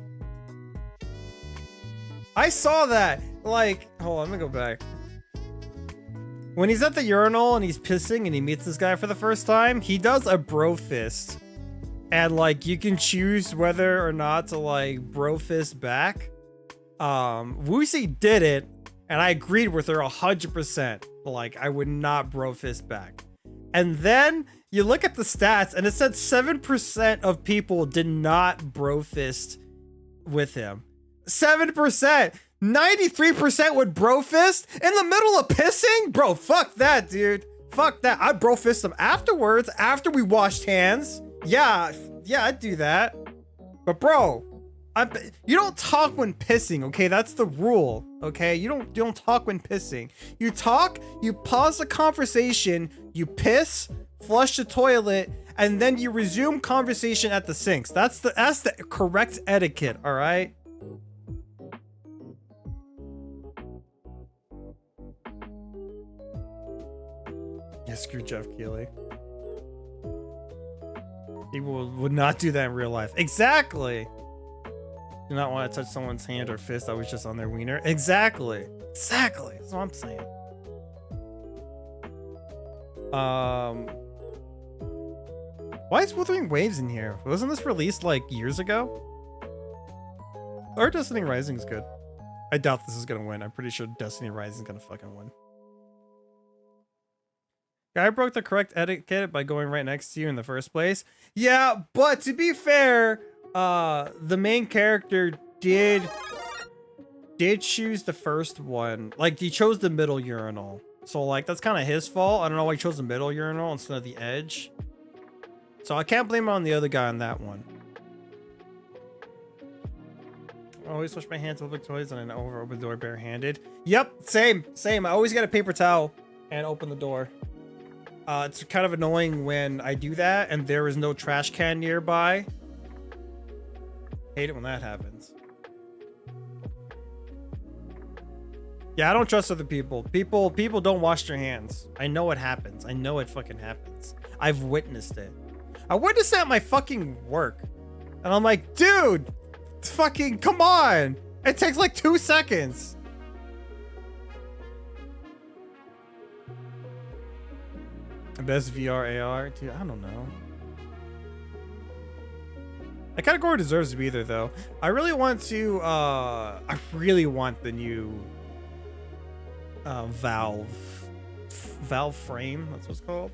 I saw that. Like, hold on, let me go back. When he's at the urinal and he's pissing and he meets this guy for the first time, he does a bro fist. And like, you can choose whether or not to like bro fist back. Woosie did it, and I agreed with her 100%. Like, I would not bro fist back. And then you look at the stats, and it said 7% of people did not bro fist with him. 7%. 93% would bro fist in the middle of pissing? Bro, fuck that, dude. Fuck that. I'd bro fist him afterwards, after we washed hands. Yeah, I'd do that. But bro, you don't talk when pissing, okay? That's the rule, okay? You don't talk when pissing. You talk, you pause the conversation, you piss, flush the toilet, and then you resume conversation at the sinks. That's the correct etiquette, all right? Yeah, screw Jeff Keighley. People would not do that in real life. Exactly. Do not want to touch someone's hand or fist that was just on their wiener. Exactly. Exactly. That's what I'm saying. Why is Wuthering Waves in here? Wasn't this released like years ago? Or Destiny Rising is good. I doubt this is gonna win. I'm pretty sure Destiny Rising is gonna fucking win. Guy broke the correct etiquette by going right next to you in the first place. Yeah, but to be fair, the main character did choose the first one. Like, he chose the middle urinal. So, like, that's kind of his fault. I don't know why he chose the middle urinal instead of the edge. So I can't blame it on the other guy on that one. I always wash my hands with public toys and I never open the door barehanded. Yep, same. I always get a paper towel and open the door. It's kind of annoying when I do that and there is no trash can nearby. Hate it when that happens. Yeah, I don't trust other people. People don't wash their hands. I know it happens. I know it fucking happens. I've witnessed it. I witnessed it at my fucking work. And I'm like, dude, fucking come on. It takes like 2 seconds. Best VR AR? Dude, I don't know. That category deserves to be there though. I really want to I really want the new Valve frame, that's what's called.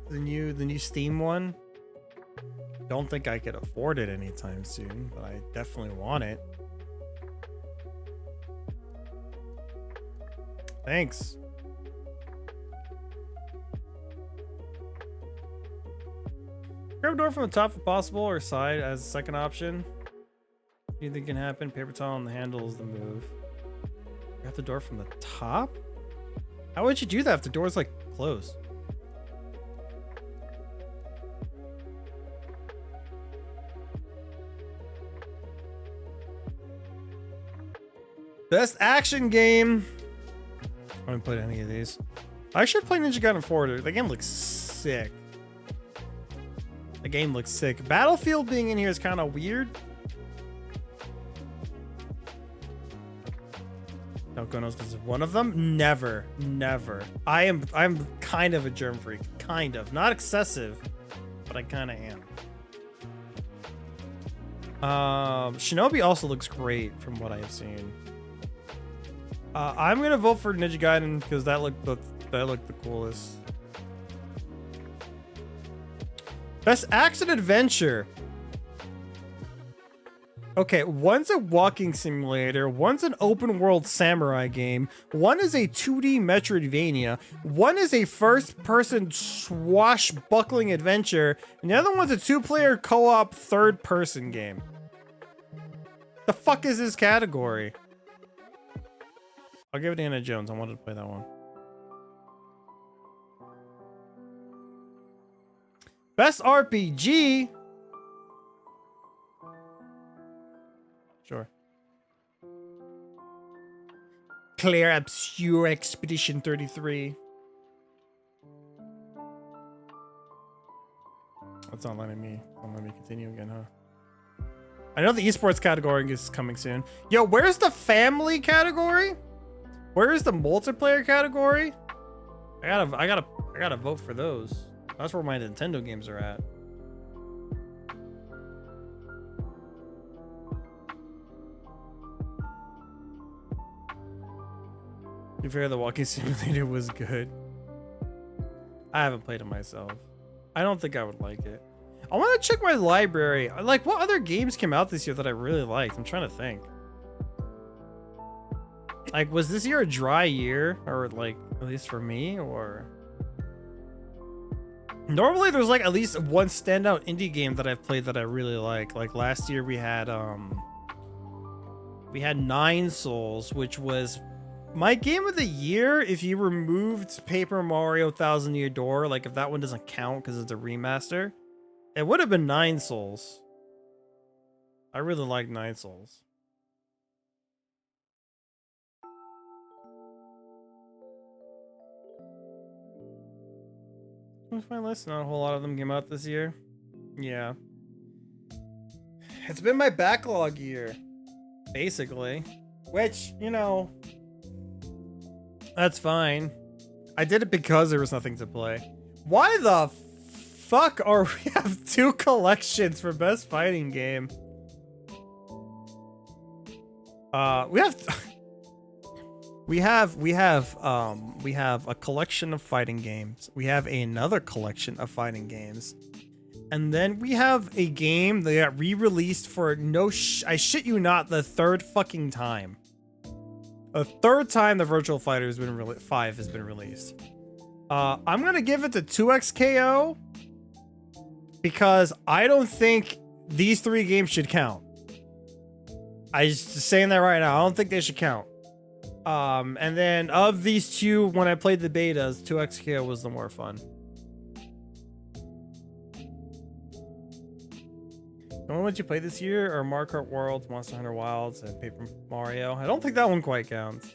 The new Steam one. Don't think I could afford it anytime soon, but I definitely want it. Thanks. Grab a door from the top if possible, or side as a second option. Anything can happen. Paper towel on the handle is the move. Grab the door from the top? How would you do that if the door's like closed? Best action game. I haven't played any of these. I should play Ninja Gaiden 4. The game looks sick. The game looks sick. Battlefield being in here is kind of weird. Don't knows because one of them. Never. I'm kind of a germ freak. Kind of. Not excessive, but I kind of am. Shinobi also looks great from what I have seen. I'm gonna vote for Ninja Gaiden because that looked the coolest. Best action adventure. Okay, one's a walking simulator, one's an open world samurai game, one is a 2D Metroidvania, one is a first person swashbuckling adventure, and the other one's a 2-player co-op third person game. The fuck is this category? I'll give it to Anna Jones. I wanted to play that one. Best RPG. Sure. Claire Obscure Expedition 33. That's not letting me continue again, huh? I know the esports category is coming soon. Yo, where's the family category? Where is the multiplayer category? I gotta vote for those. That's where my Nintendo games are at. To be fair, the walking simulator was good. I haven't played it myself. I don't think I would like it. I want to check my library. Like, what other games came out this year that I really liked? I'm trying to think. Like, was this year a dry year? Or, like, at least for me? Or... Normally, there's, like, at least one standout indie game that I've played that I really like. Like, last year we had Nine Souls, which was my game of the year if you removed Paper Mario Thousand Year Door. Like, if that one doesn't count because it's a remaster, it would have been Nine Souls. I really like Nine Souls. What's my list? Not a whole lot of them came out this year. Yeah. It's been my backlog year, basically. Which, you know, that's fine. I did it because there was nothing to play. Why the fuck are we have 2 collections for best fighting game? We have a collection of fighting games. We have another collection of fighting games. And then we have a game that got re-released for I shit you not, the 3rd fucking time. The 3rd time the Virtual Fighter has been 5 has been released. I'm gonna give it to 2XKO because I don't think these 3 games should count. I'm just saying that right now. I don't think they should count. And then of these 2, when I played the betas, 2XKO was the more fun. The one that you played this year are Mario Kart Worlds, Monster Hunter Wilds, and Paper Mario. I don't think that one quite counts.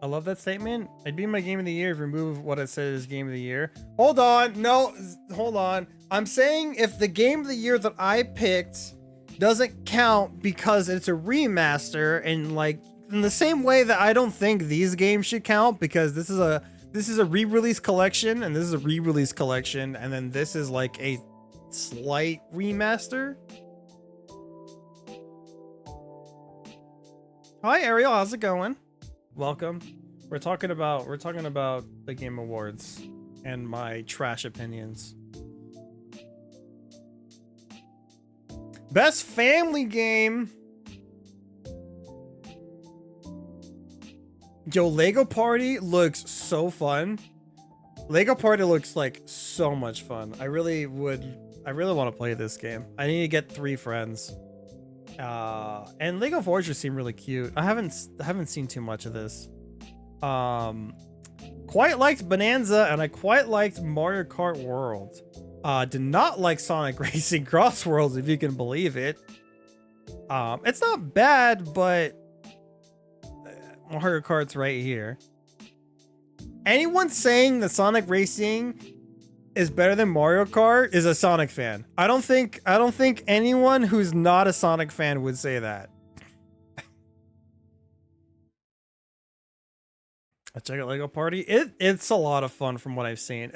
I love that statement. It'd be my game of the year if you remove what it said is game of the year. Hold on. No, hold on. I'm saying if the game of the year that I picked doesn't count because it's a remaster, and like in the same way that I don't think these games should count because this is a re-release collection and this is a re-release collection and then this is like a slight remaster. Hi Ariel, how's it going? Welcome. We're talking about the Game Awards and my trash opinions. Best family game. Yo, Lego Party looks so fun. Lego Party looks like so much fun. I really want to play this game. I need to get 3 friends. And Lego Fortress seem really cute. I haven't seen too much of this. Quite liked Bonanza and I quite liked Mario Kart World. Did not like Sonic Racing Cross Worlds, if you can believe it. It's not bad, but Mario Kart's right here. Anyone saying that Sonic Racing is better than Mario Kart is a Sonic fan. I don't think anyone who's not a Sonic fan would say that. I check out Lego Party. It's a lot of fun from what I've seen.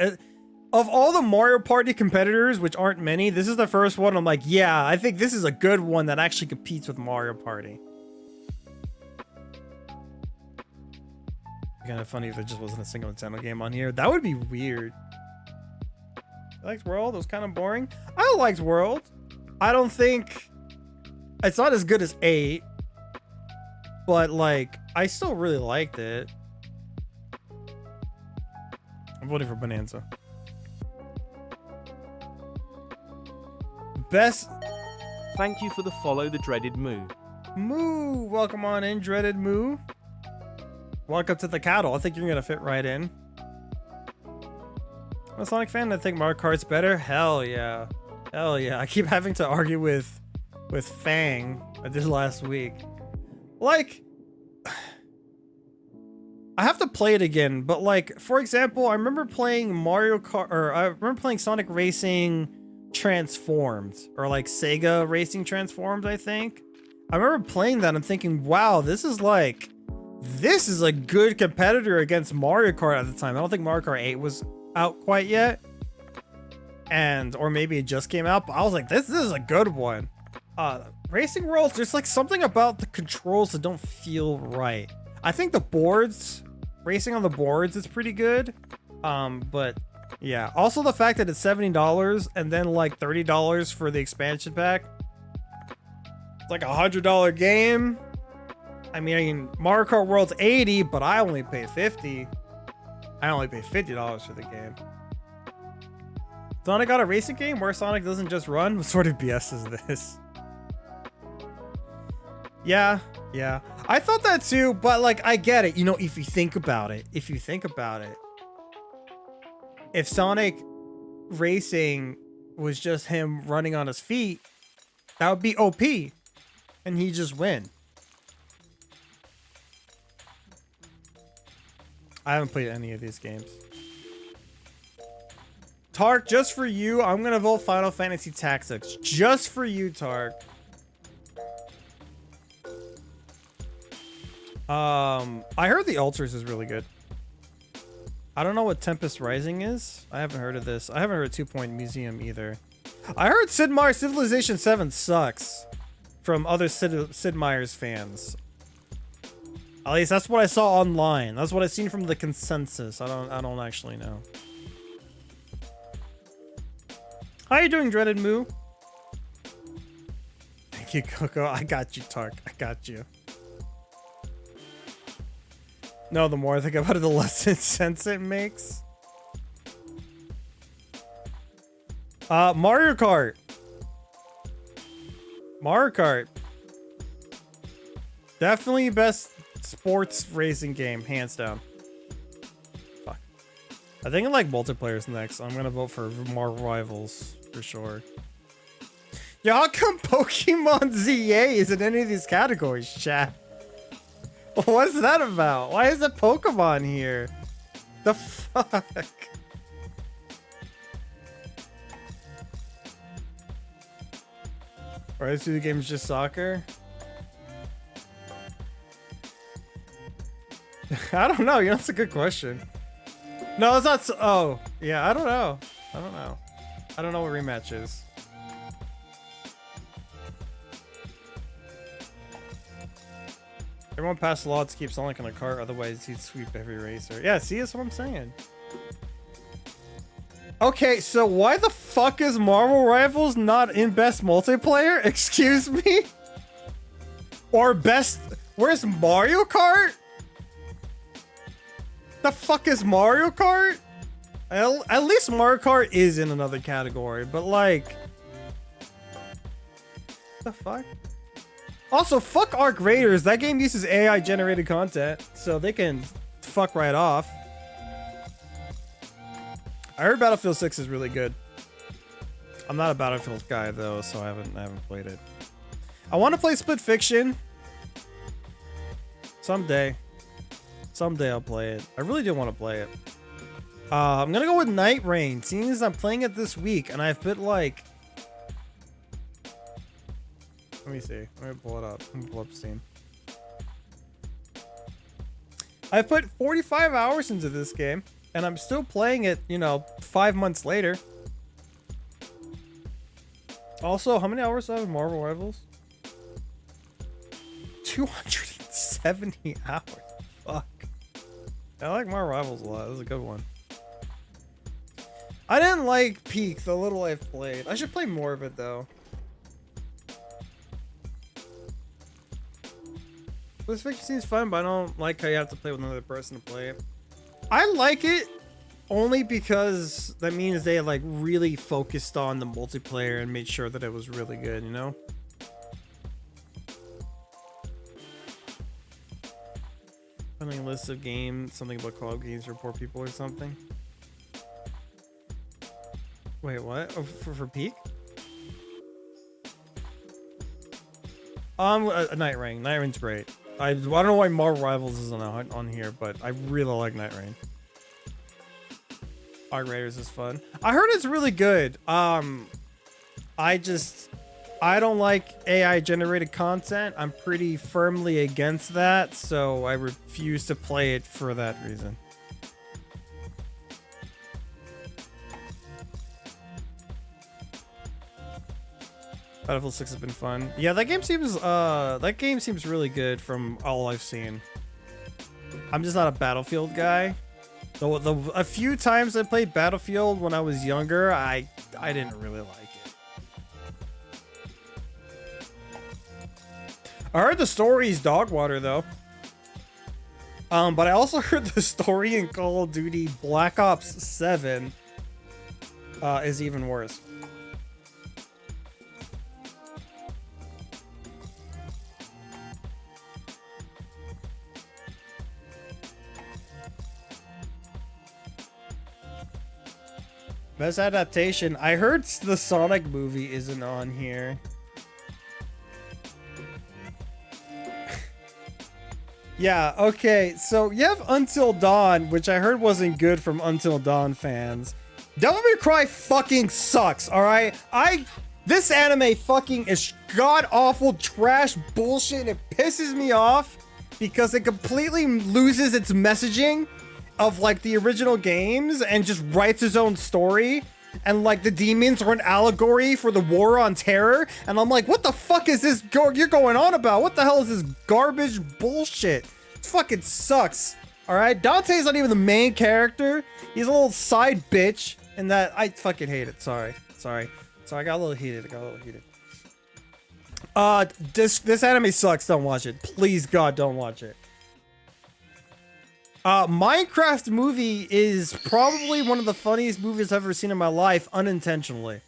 Of all the Mario Party competitors, which aren't many, this is the first one I'm like, yeah, I think this is a good one that actually competes with Mario Party. Kind of funny if it just wasn't a single Nintendo game on here. That would be weird. I liked World. It was kind of boring. I liked World. I don't think it's not as good as 8, but like I still really liked it. I'm voting for Bonanza. Best. Thank you for the follow, the dreaded Moo. Moo, welcome on in, dreaded Moo. Welcome to the cattle. I think you're gonna fit right in. I'm a Sonic fan. I think Mario Kart's better. Hell yeah, hell yeah. I keep having to argue with Fang. I did last week. Like, I have to play it again. But like, for example, I remember playing Mario Kart, or I remember playing Sonic Racing Transformed, or like Sega Racing Transformed. I think I remember playing that and thinking, wow, this is a good competitor against Mario Kart at the time. I don't think Mario Kart 8 was out quite yet. Or maybe it just came out, but I was like, this is a good one. Racing Worlds, there's like something about the controls that don't feel right. I think the boards, racing on the boards is pretty good. But yeah. Also the fact that it's $70 and then like $30 for the expansion pack. It's like $100 game. I mean, Mario Kart World's 80, but I only pay 50. I only pay $50 for the game. Sonic got a racing game where Sonic doesn't just run? What sort of BS is this? Yeah. I thought that too, but like, I get it. You know, if you think about it, if Sonic Racing was just him running on his feet, that would be OP. And he'd just win. I haven't played any of these games. Tark, just for you, I'm gonna vote Final Fantasy Tactics. Just for you, Tark. I heard the Ultras is really good. I don't know what Tempest Rising is. I haven't heard of this. I haven't heard 2 Point Museum either. I heard Sid Meier's Civilization 7 sucks from other Sid Meier's fans. At least that's what I saw online. That's what I've seen from the consensus. I don't actually know. How you doing, dreaded Moo? Thank you, Coco. I got you, Tark. I got you. No, the more I think about it, the less sense it makes. Mario Kart. Mario Kart. Definitely best sports racing game, hands down. Fuck. I think I like multiplayer's next. I'm gonna vote for more Rivals for sure. Yeah, how come Pokemon ZA is in any of these categories, chat? What's that about? Why is it Pokemon here? The fuck? Right, so the game's just soccer? I don't know. You know, that's a good question. No, it's not. Oh, yeah. I don't know. I don't know what rematch is. Everyone past law to keep Sonic in a cart, otherwise he'd sweep every racer. Yeah, see, that's what I'm saying. Okay, so why the fuck is Marvel Rivals not in best multiplayer? Excuse me? Or best... Where's Mario Kart? The fuck is Mario Kart? At least Mario Kart is in another category, but like... The fuck? Also, fuck Arc Raiders. That game uses AI generated content, so they can fuck right off. I heard Battlefield 6 is really good. I'm not a Battlefield guy though, so I haven't played it. I want to play Split Fiction. Someday. Someday I'll play it. I really do want to play it. I'm gonna go with Night Rain, seeing as I'm playing it this week, and I've put like... Let me see. Let me pull it up. Let me pull up Steam. I've put 45 hours into this game, and I'm still playing it, you know, 5 months later. Also, how many hours do I have in Marvel Rivals? 270 hours. Fuck. I like Marvel Rivals a lot. It was a good one. I didn't like Peak, the little I've played. I should play more of it, though. This fiction seems fun, but I don't like how you have to play with another person to play it. I like it only because that means they like really focused on the multiplayer and made sure that it was really good, you know? Finding a list of games, something about co-op games for poor people or something. Wait, what? Oh, for Peak? Night Rain. Night Rain's great. I don't know why Marvel Rivals isn't on here, but I really like Night Rain. Arc Raiders is fun. I heard it's really good. I don't like AI generated content. I'm pretty firmly against that, so I refuse to play it for that reason. Battlefield 6 has been fun. Yeah, that game seems really good from all I've seen. I'm just not a Battlefield guy. A few times I played Battlefield when I was younger, I didn't really like it. I heard the story is dog water though. But I also heard the story in Call of Duty Black Ops 7 is even worse. Best adaptation. I heard the Sonic movie isn't on here. Yeah, okay. So you have Until Dawn, which I heard wasn't good from Until Dawn fans. Devil May Cry fucking sucks, alright? This anime fucking is god-awful trash bullshit. It pisses me off because it completely loses its messaging of like the original games and just writes his own story, and like the demons are an allegory for the war on terror, and I'm like, what the fuck is this you're going on about? What the hell is this garbage bullshit? It fucking sucks. All right, Dante's not even the main character. He's a little side bitch, and that I fucking hate it. Sorry, I got a little heated. This anime sucks. Don't watch it, please God, don't watch it. Minecraft movie is probably one of the funniest movies I've ever seen in my life, unintentionally.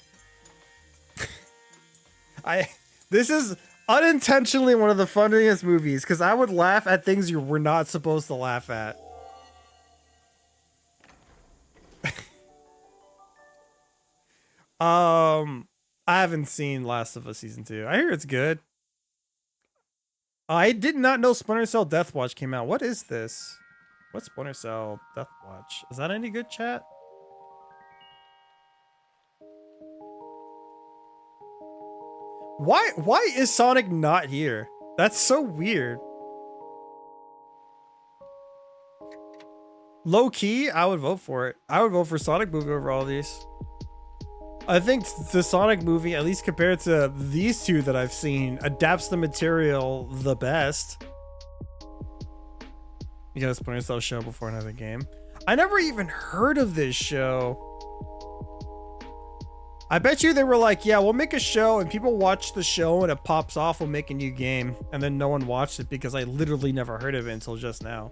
This is unintentionally one of the funniest movies because I would laugh at things you were not supposed to laugh at. I haven't seen Last of Us Season 2. I hear it's good. I did not know Splinter Cell Deathwatch came out. What is this? What's Splinter Cell Deathwatch? Is that any good, chat? Why is Sonic not here? That's so weird. Low key, I would vote for it. I would vote for Sonic movie over all these. I think the Sonic movie, at least compared to these two that I've seen, adapts the material the best. You got a Splinter Cell show before another game. I never even heard of this show. I bet you they were like, yeah, we'll make a show and people watch the show and it pops off, we'll make a new game. And then no one watched it because I literally never heard of it until just now.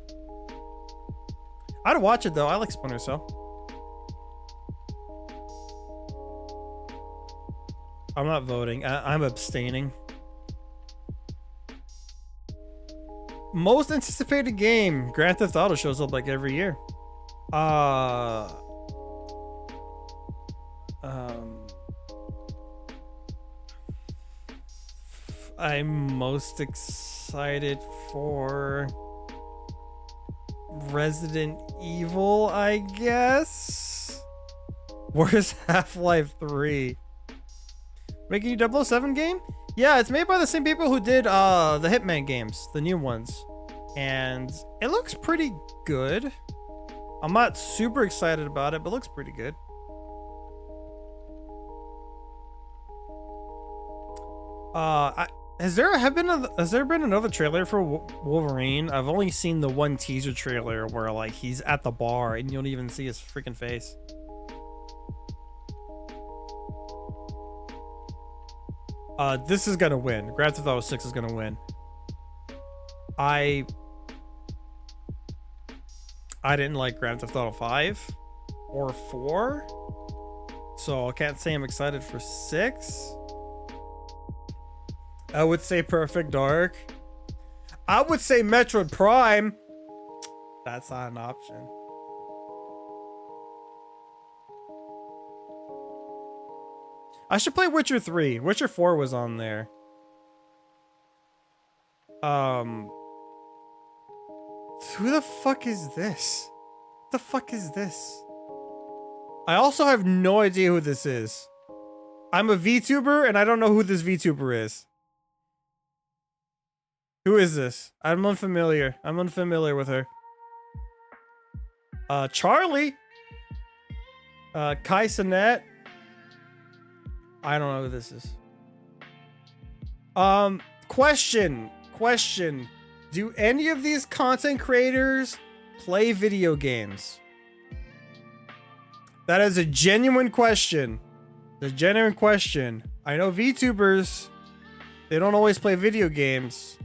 I'd watch it though. I like Splinter Cell. I'm not voting. I'm abstaining. Most anticipated game. Grand Theft Auto shows up like every year. I I'm most excited for Resident Evil, I guess. Where's Half-Life 3? Making you 007 game? Yeah, it's made by the same people who did the Hitman games, the new ones. And it looks pretty good. I'm not super excited about it, but it looks pretty good. Has there been another trailer for Wolverine? I've only seen the one teaser trailer where like he's at the bar and you don't even see his freaking face. This is gonna win. Grand Theft Auto 6 is gonna win. I didn't like Grand Theft Auto 5 or 4, so I can't say I'm excited for 6. I would say Perfect Dark. I would say Metroid Prime. That's not an option. I should play Witcher 3. Witcher 4 was on there. Who the fuck is this? What the fuck is this? I also have no idea who this is. I'm a VTuber and I don't know who this VTuber is. Who is this? I'm unfamiliar. I'm unfamiliar with her. Charlie. Kai Cenat. I don't know who this is. Question. Do any of these content creators play video games? That is a genuine question. The genuine question. I know VTubers, they don't always play video games.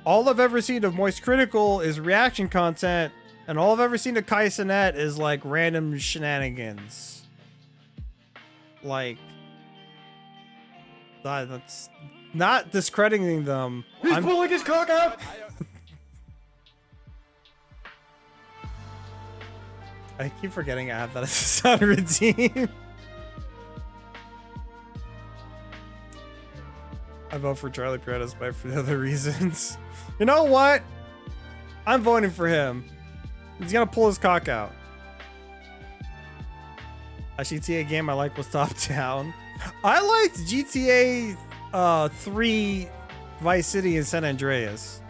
All I've ever seen of Moist Critical is reaction content, and all I've ever seen of Kai Cenat is like random shenanigans. Like, that's not discrediting them. He's pulling his cock out! I keep forgetting I have that as a sound routine. I vote for Charlie Pierre despite for the other reasons. You know what? I'm voting for him. He's gonna pull his cock out. A GTA game I like was top down. I liked GTA 3, Vice City, and San Andreas.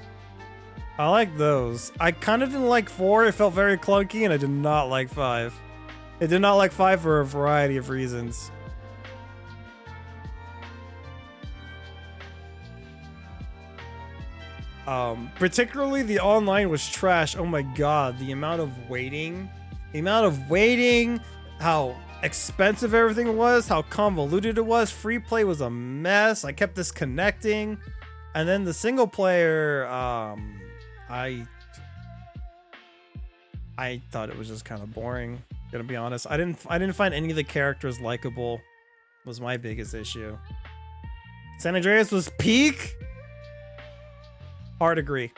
I like those. I kind of didn't like 4. It felt very clunky, and I did not like 5. I did not like 5 for a variety of reasons. Particularly the online was trash. Oh my god, the amount of waiting, how expensive everything was, how convoluted it was. Free play was a mess. I kept disconnecting. And then the single player, I thought it was just kind of boring, gonna be honest. I didn't find any of the characters likable. Was my biggest issue. San Andreas was peak. Hard agree.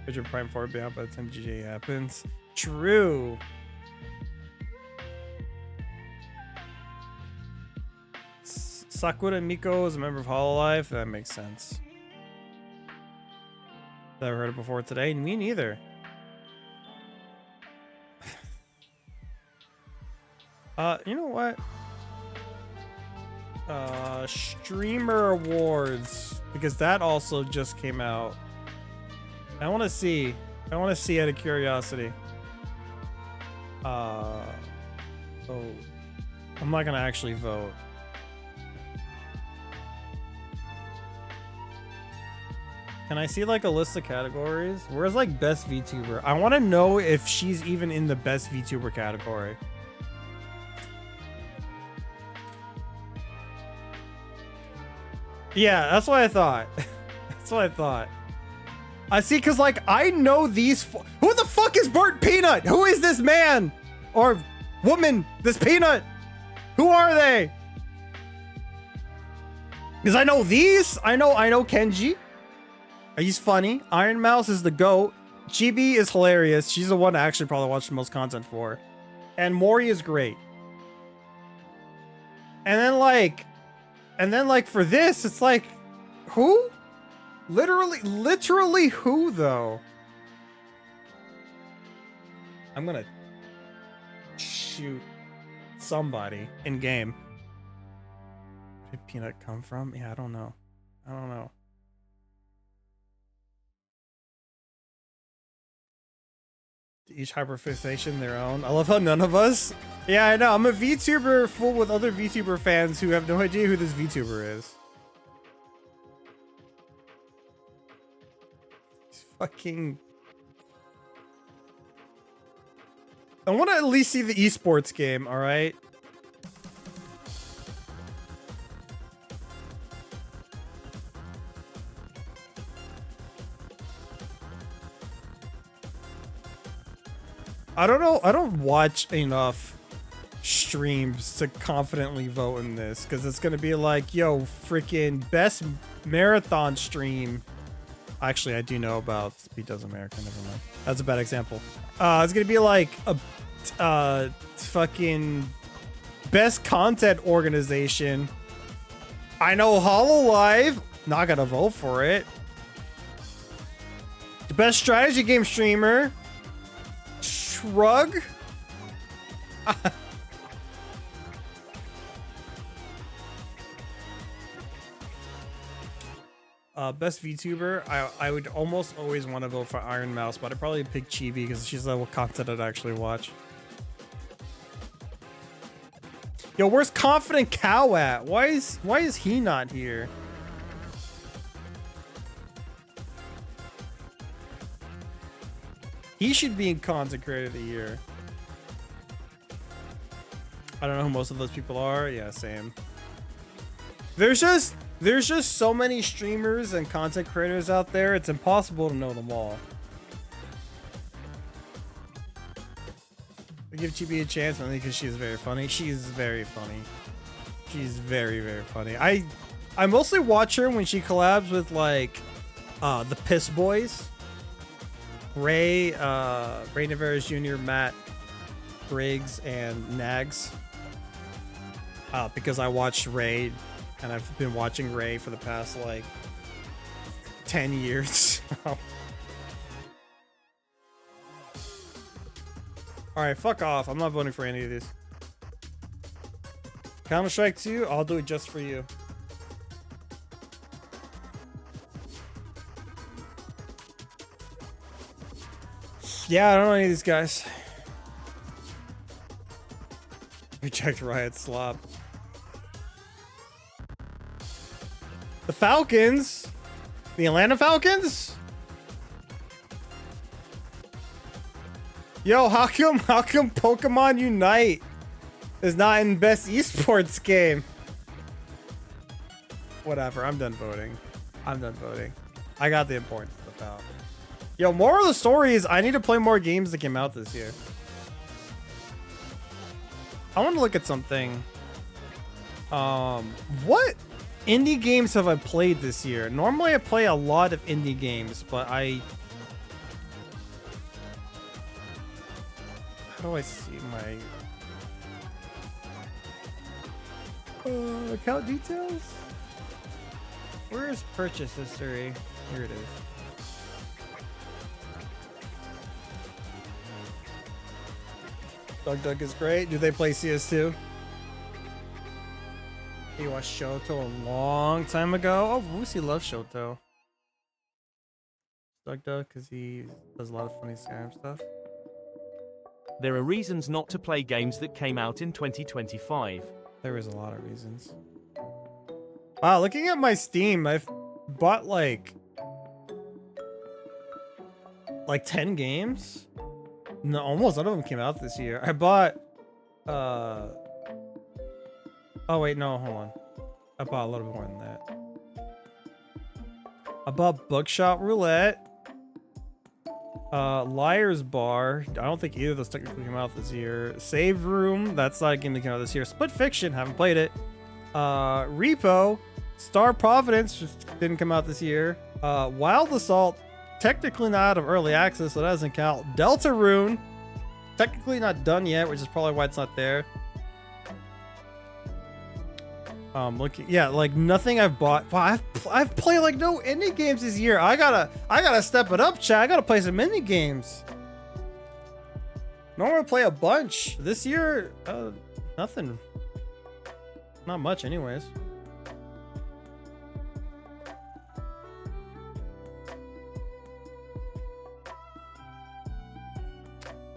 Picture Prime 4 be out by the time GJ happens. True. Sakura Miko is a member of Hololive. That makes sense. Never heard it before today. Me neither. You know what? Streamer awards, because that also just came out. I want to see out of curiosity. Oh, I'm not gonna actually vote. Can I see like a list of categories? Where's like best VTuber? I want to know if she's even in the best VTuber category. Yeah, that's what I thought. That's what I thought. I see, cause like I know these. Who the fuck is Bert Peanut? Who is this man or woman? This Peanut? Who are they? Cause I know these. I know Kenji. He's funny. Iron Mouse is the GOAT. Chibi is hilarious. She's the one I actually probably watch the most content for. And Mori is great. And then like for this, it's like, who? Literally who though? I'm gonna shoot somebody in game. Where did Peanut come from? Yeah, I don't know. I don't know. Each hyperfixation their own. I love how none of us. Yeah, I know. I'm a VTuber full with other VTuber fans who have no idea who this VTuber is. He's fucking. I want to at least see the esports game, all right? I don't know. I don't watch enough streams to confidently vote in this because it's going to be like, yo, freaking best marathon stream. Actually, I do know about Speed Does America. Never mind. That's a bad example. It's going to be like a fucking best content organization. I know HoloLive. Not going to vote for it. The best strategy game streamer. Shrug? Best VTuber, I would almost always want to vote for Iron Mouse, but I'd probably pick Chibi because she's the content I'd actually watch. Yo, where's Confident Cow at? Why is he not here? He should be in Content Creator of the Year. I don't know who most of those people are. Yeah, same. There's just so many streamers and content creators out there. It's impossible to know them all. I give Chibi a chance only because she's very funny. She's very funny. She's very, very funny. I mostly watch her when she collabs with like the Piss Boys. Ray Navarez Jr., Matt Briggs, and Nags. Because I watched Ray, and I've been watching Ray for the past like 10 years. Alright, fuck off. I'm not voting for any of these. Counter-Strike 2, I'll do it just for you. Yeah, I don't know any of these guys. Reject Riot Slop. The Falcons? The Atlanta Falcons? Yo, how come Pokemon Unite is not in best esports game? Whatever, I'm done voting. I'm done voting. I got the importance of the Falcons. Yo, moral of the story is I need to play more games that came out this year. I want to look at something. What indie games have I played this year? Normally I play a lot of indie games, but how do I see my account details? Where is purchase history? Here it is. Duck is great. Do they play CS2? You watched Shoto a long time ago. Oh, Woosie loves Shoto. Duck because he does a lot of funny Skyrim stuff. There are reasons not to play games that came out in 2025. There is a lot of reasons. Wow, looking at my Steam, I've bought like 10 games. No, almost none of them came out this year. I bought oh wait, no, hold on. I bought a little bit more than that. I bought Bookshop Roulette. Liar's Bar. I don't think either of those technically came out this year. Save Room. That's not a game that came out this year. Split Fiction. Haven't played it. Repo. Star Providence. Just didn't come out this year. Wild Assault. Technically not out of early access, so that doesn't count. Deltarune. Technically not done yet, which is probably why it's not there. Looking, yeah, like nothing I've bought. Wow, I've played like no indie games this year. I gotta step it up, chat. I gotta play some indie games. Normally play a bunch. This year, nothing. Not much, anyways.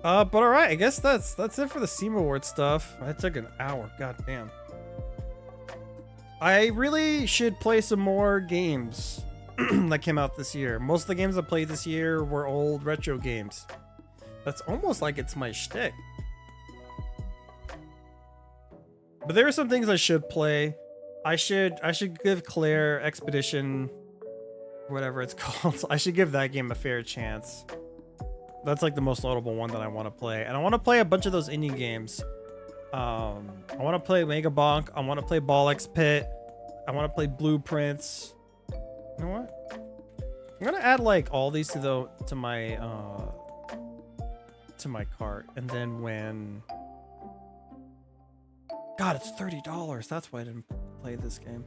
But all right, I guess that's it for the Steam Award stuff. That took an hour. God damn. I really should play some more games that came out this year. Most of the games I played this year were old retro games. That's almost like it's my shtick. But there are some things I should play. I should give Claire Expedition, whatever it's called. I should give that game a fair chance. That's like the most notable one that I want to play. And I want to play a bunch of those indie games. I want to play Mega Bonk. I want to play Ball X Pit. I want to play Blueprints. You know what? I'm gonna add like all these to my cart, and then when God, it's $30. That's why I didn't play this game.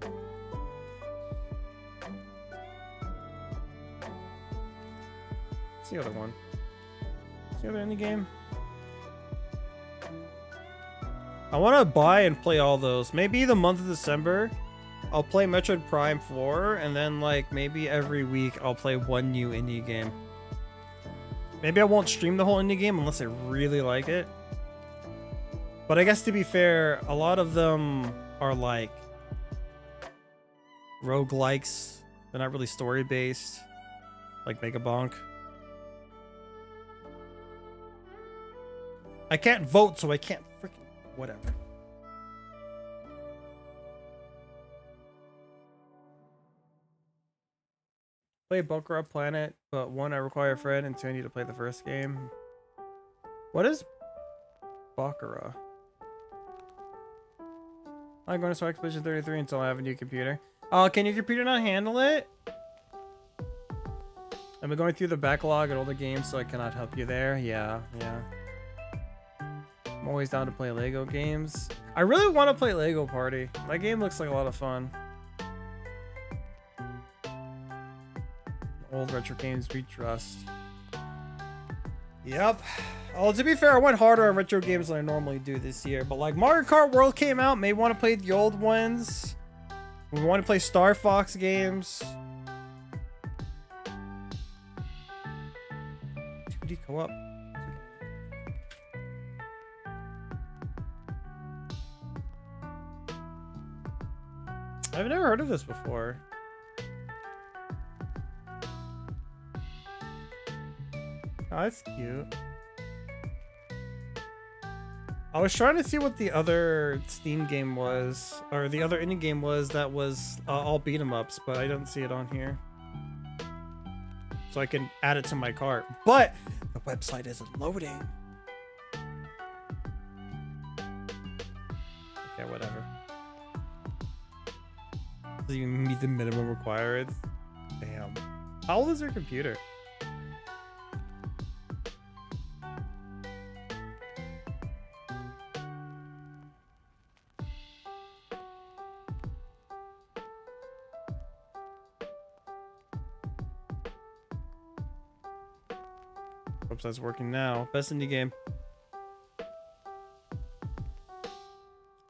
What's the other one? What's the other indie game? I want to buy and play all those. Maybe the month of December, I'll play Metroid Prime 4, and then like maybe every week I'll play one new indie game. Maybe I won't stream the whole indie game unless I really like it. But I guess to be fair, a lot of them are like roguelikes. They're not really story based, like Mega Bonk. I can't vote, so I can't freaking whatever. Play Bunker Planet, but 1, I require a friend, and 2, I need to play the first game. What is Baccarat? I'm going to start Expedition 33 until I have a new computer. Oh, can your computer not handle it? I've been going through the backlog and all the games, so I cannot help you there. Yeah. I'm always down to play Lego games. I really want to play Lego Party. That game looks like a lot of fun. Old retro games we trust. Yep. Oh, to be fair, I went harder on retro games than I normally do this year. But like Mario Kart World came out, may want to play the old ones. We want to play Star Fox games. 2D co-op. I've never heard of this before. Oh, that's cute. I was trying to see what the other Steam game was, or the other indie game was that was all beat 'em ups, but I don't see it on here. So I can add it to my cart, but the website isn't loading. Okay, whatever. Doesn't even meet the minimum requirements. Damn. How old is your computer? Website's working now. Best indie game.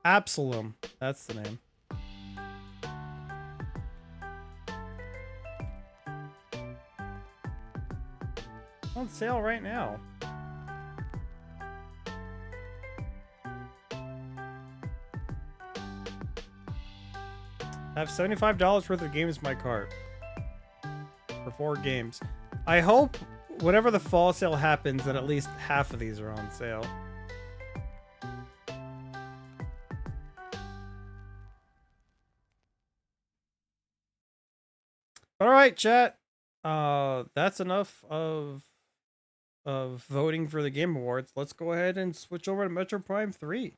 Absalom. That's the name. On sale right now. I have $75 worth of games in my cart. For 4 games. I hope whenever the fall sale happens that at least half of these are on sale. All right, chat. That's enough of voting for the Game Awards. Let's go ahead and switch over to Metro Prime 3.